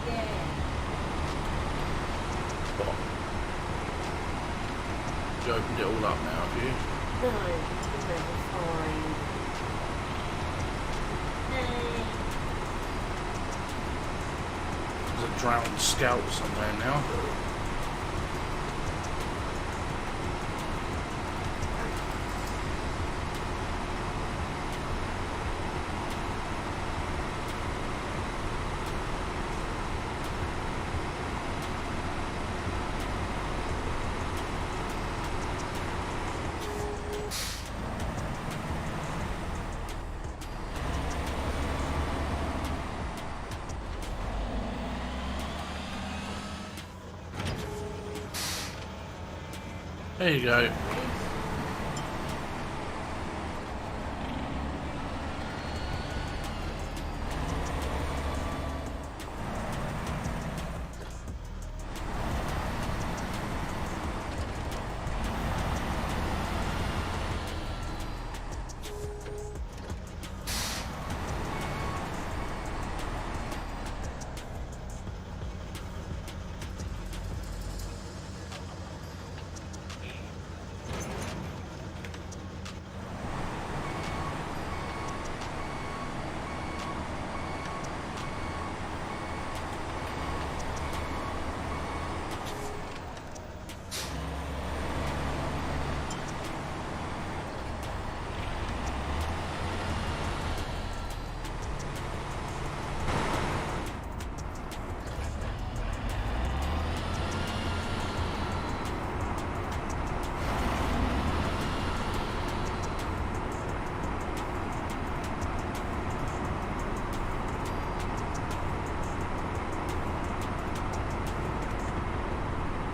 Speaker 2: Yeah.
Speaker 1: What? You opened it all up now, have you?
Speaker 2: No, it's never fine.
Speaker 1: There's a drowned scout somewhere now. There you go.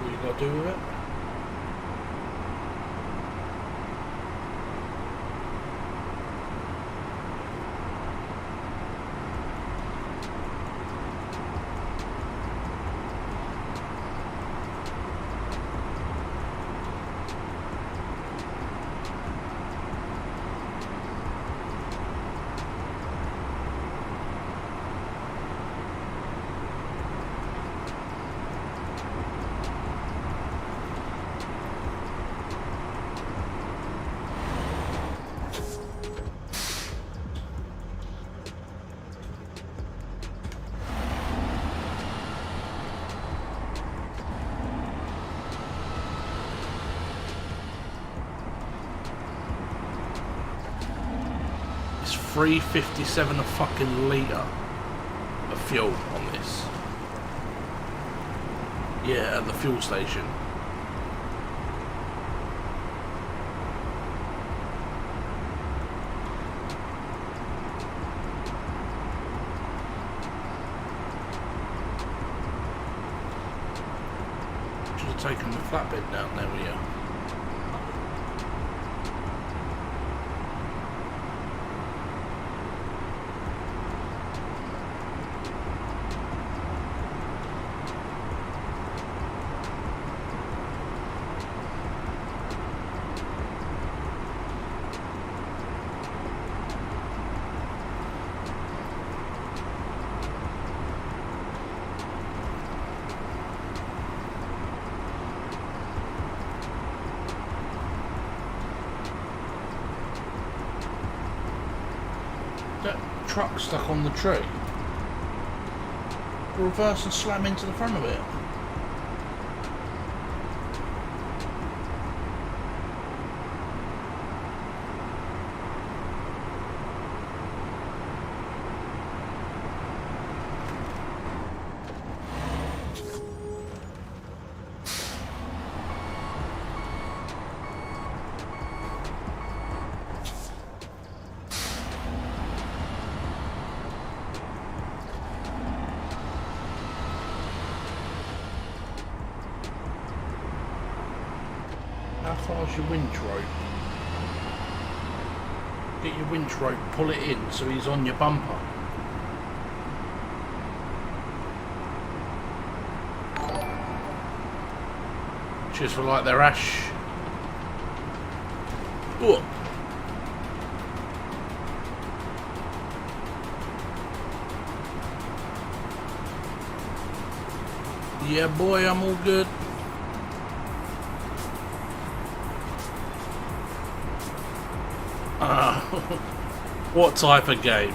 Speaker 1: What you got to do with it? It's $3.57 a fucking litre of fuel on this. Yeah, at the fuel station. Should have taken the flatbed down there with you. That truck stuck on the tree. Reverse and slam into the front of it. How far's your winch rope? Get your winch rope, pull it in so he's on your bumper. Cheers for like their ash. Oh. Yeah, boy, I'm all good. What type of game?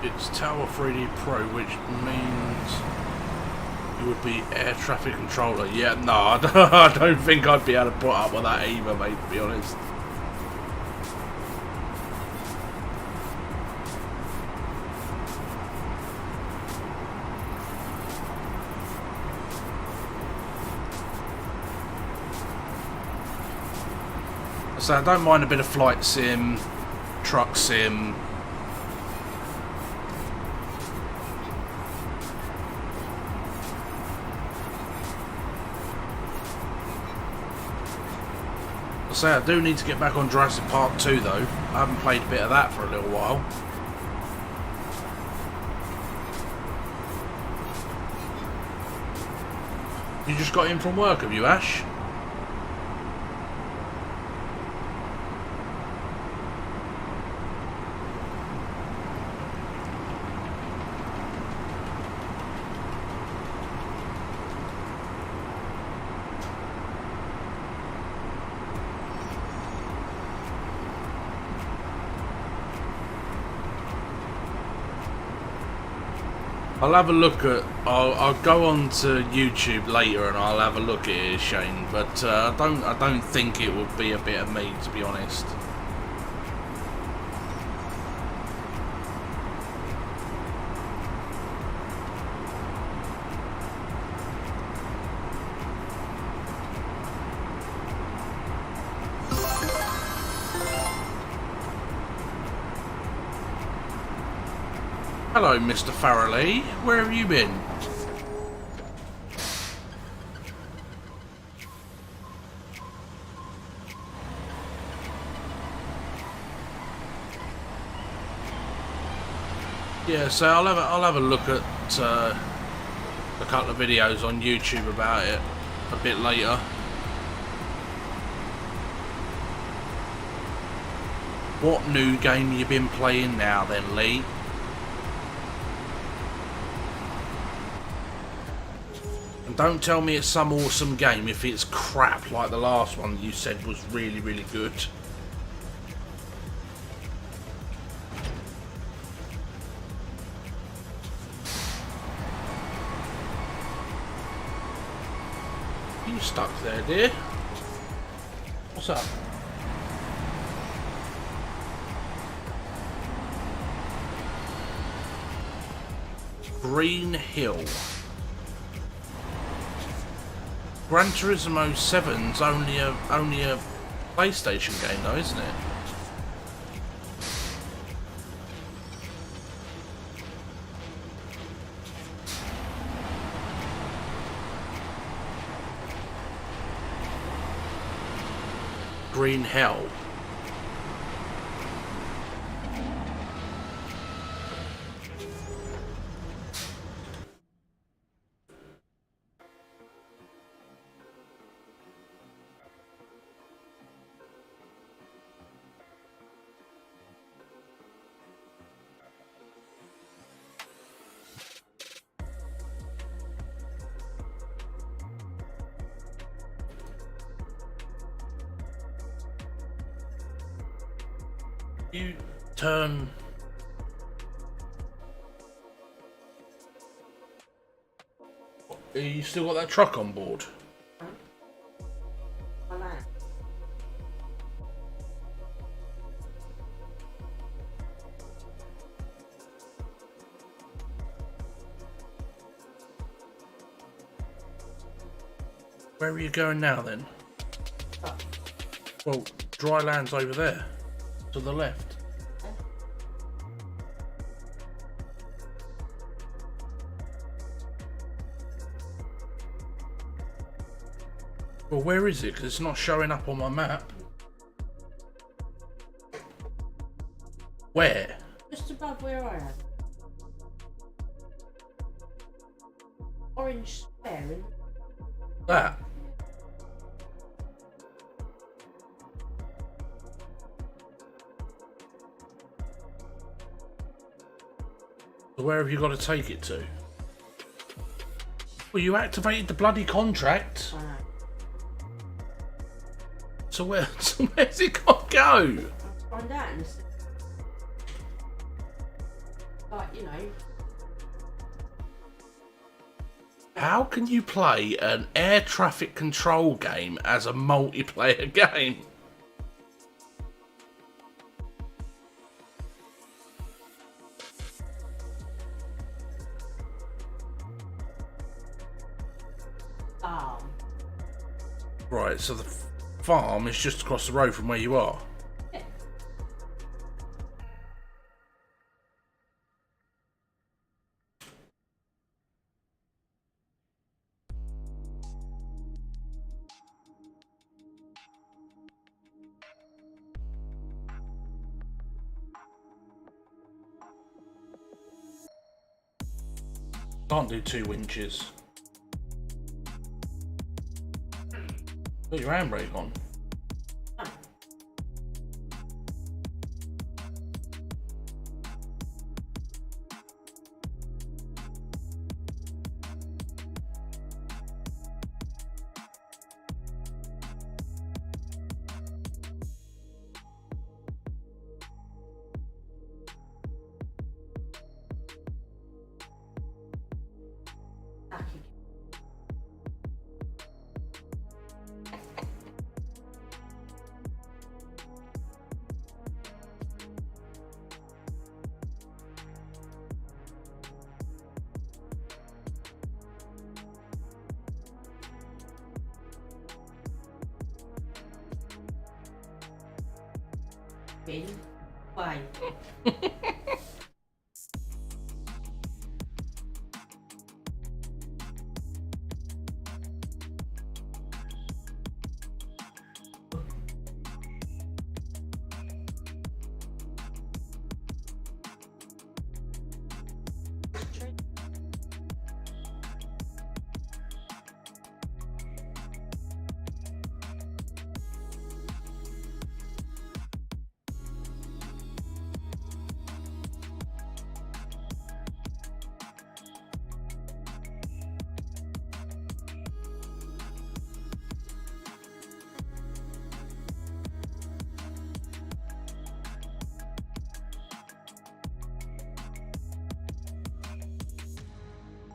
Speaker 1: It's Tower 3D Pro, which means you would be air traffic controller. Yeah, no, I don't think I'd be able to put up with that either, mate, to be honest. So I don't mind a bit of flight sim, truck sim. I do need to get back on Jurassic Park 2 though. I haven't played a bit of that for a little while. You just got in from work, have you, Ash? I'll have a look at. I'll go on to YouTube later and I'll have a look at it, Shane. But I don't think it would be a bit of me, to be honest. Hello, Mr. Farrelly. Where have you been? Yeah, so I'll have a look at a couple of videos on YouTube about it a bit later. What new game you been playing now then, Lee? And don't tell me it's some awesome game if it's crap like the last one you said was really, really good. You stuck there, dear? What's up? Green Hill. Gran Turismo 7's only a PlayStation game though, isn't it? Green Hell. You turn. You still got that truck on board? Where are you going now then? Well, dry land's over there, to the left. Well, where is it? Because it's not showing up on my map. Where?
Speaker 2: Just above where I am. Orange square.
Speaker 1: That. So where have you got to take it to? Well, you activated the bloody contract. So where's it got to go?
Speaker 2: I'll find out in a second. But, you know.
Speaker 1: How can you play an air traffic control game as a multiplayer game? Right, so the farm is just across the road from where you are.
Speaker 2: Yeah.
Speaker 1: Can't do 2 winches. Got your handbrake on.
Speaker 2: Why?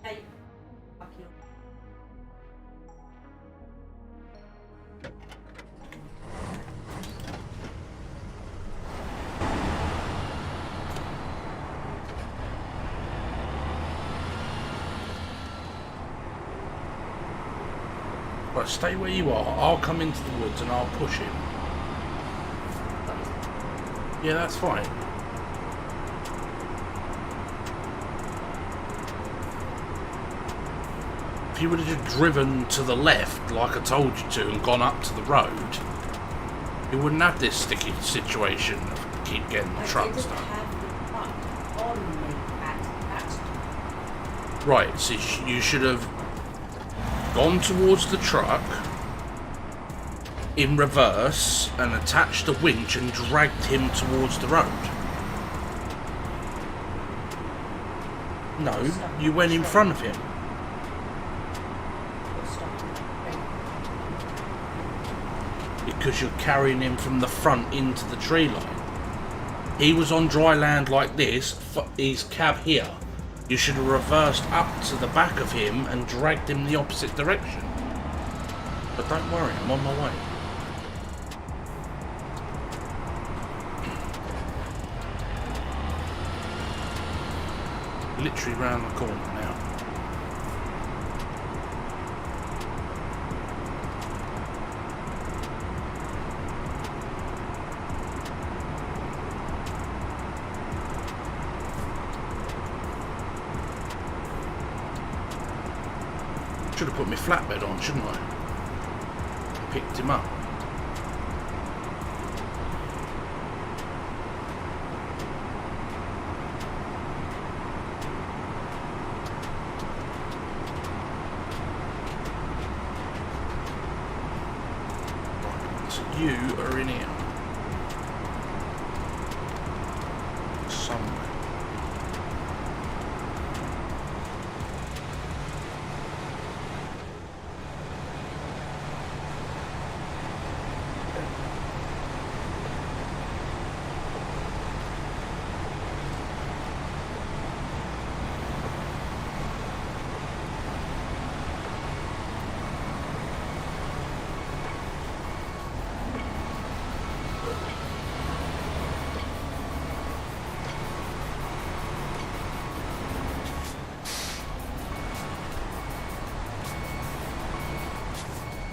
Speaker 2: Hey.
Speaker 1: Right, stay where you are. I'll come into the woods and I'll push him. Yeah, that's fine. If you would have just driven to the left, like I told you to, and gone up to the road, you wouldn't have this sticky situation of keep getting the trucks done. Right, so you should have gone towards the truck in reverse and attached the winch and dragged him towards the road. No, you went in front of him. Because you're carrying him from the front into the tree line. He was on dry land like this, his cab here. You should have reversed up to the back of him and dragged him the opposite direction. But don't worry, I'm on my way. Literally round the corner now. Should have put my flatbed on, shouldn't I? Picked him up. You are in here somewhere.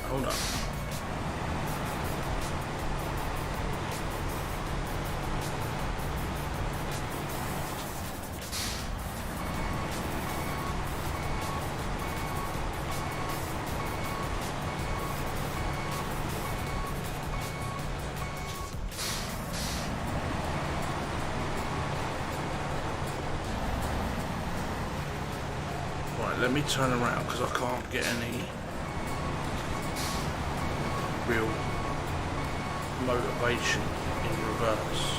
Speaker 1: Hold on. Right, let me turn around because I can't get any real motivation in reverse.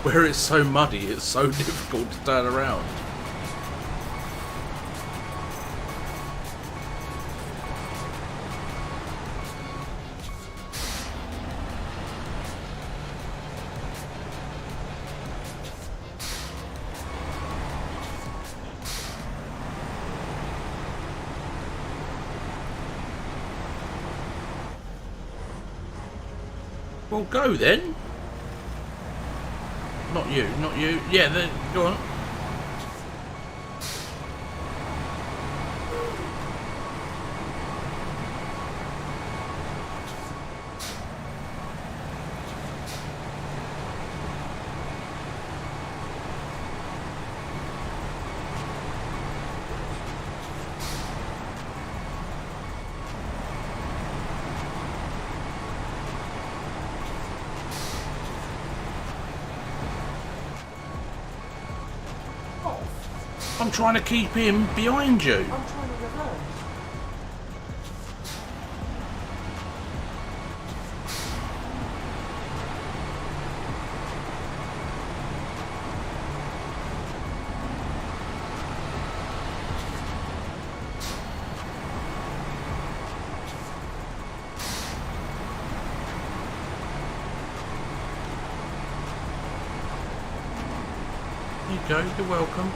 Speaker 1: Where it's so muddy, it's so difficult to turn around. Well, go then. Not you, not you. Yeah, then go on. I'm trying to keep him behind you.
Speaker 2: I'm trying to reverse.
Speaker 1: There you go, you're welcome.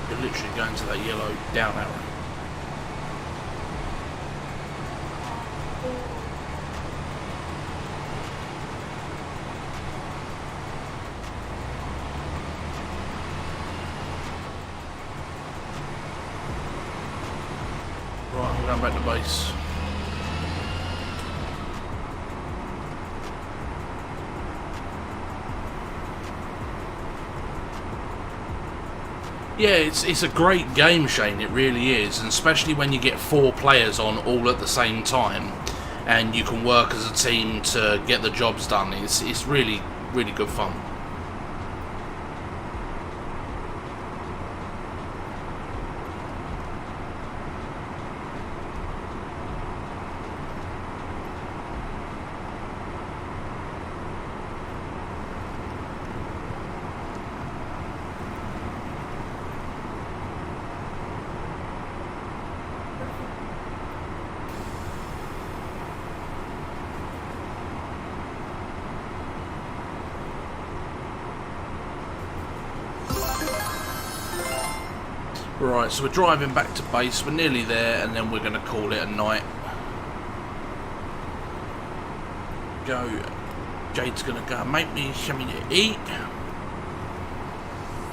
Speaker 1: You're literally going to that yellow down arrow. Right, I'm going back to base. Yeah, it's a great game, Shane, it really is, and especially when you get 4 players on all at the same time and you can work as a team to get the jobs done. It's really, really good fun. Right, so we're driving back to base. We're nearly there, and then we're going to call it a night. Go. Jade's going to go make me something to eat.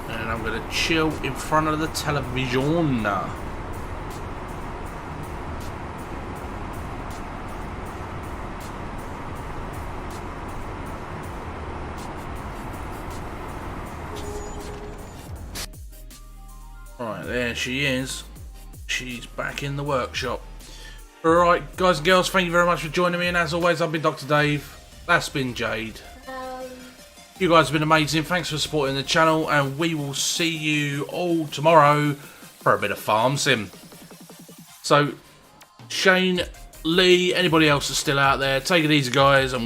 Speaker 1: And I'm going to chill in front of the television. Right, there she is. She's back in the workshop. Alright, guys and girls, thank you very much for joining me. And as always, I've been Dr. Dave. That's been Jade. You guys have been amazing. Thanks for supporting the channel. And we will see you all tomorrow for a bit of farm sim. So, Shane, Lee, anybody else that's still out there, take it easy, guys. And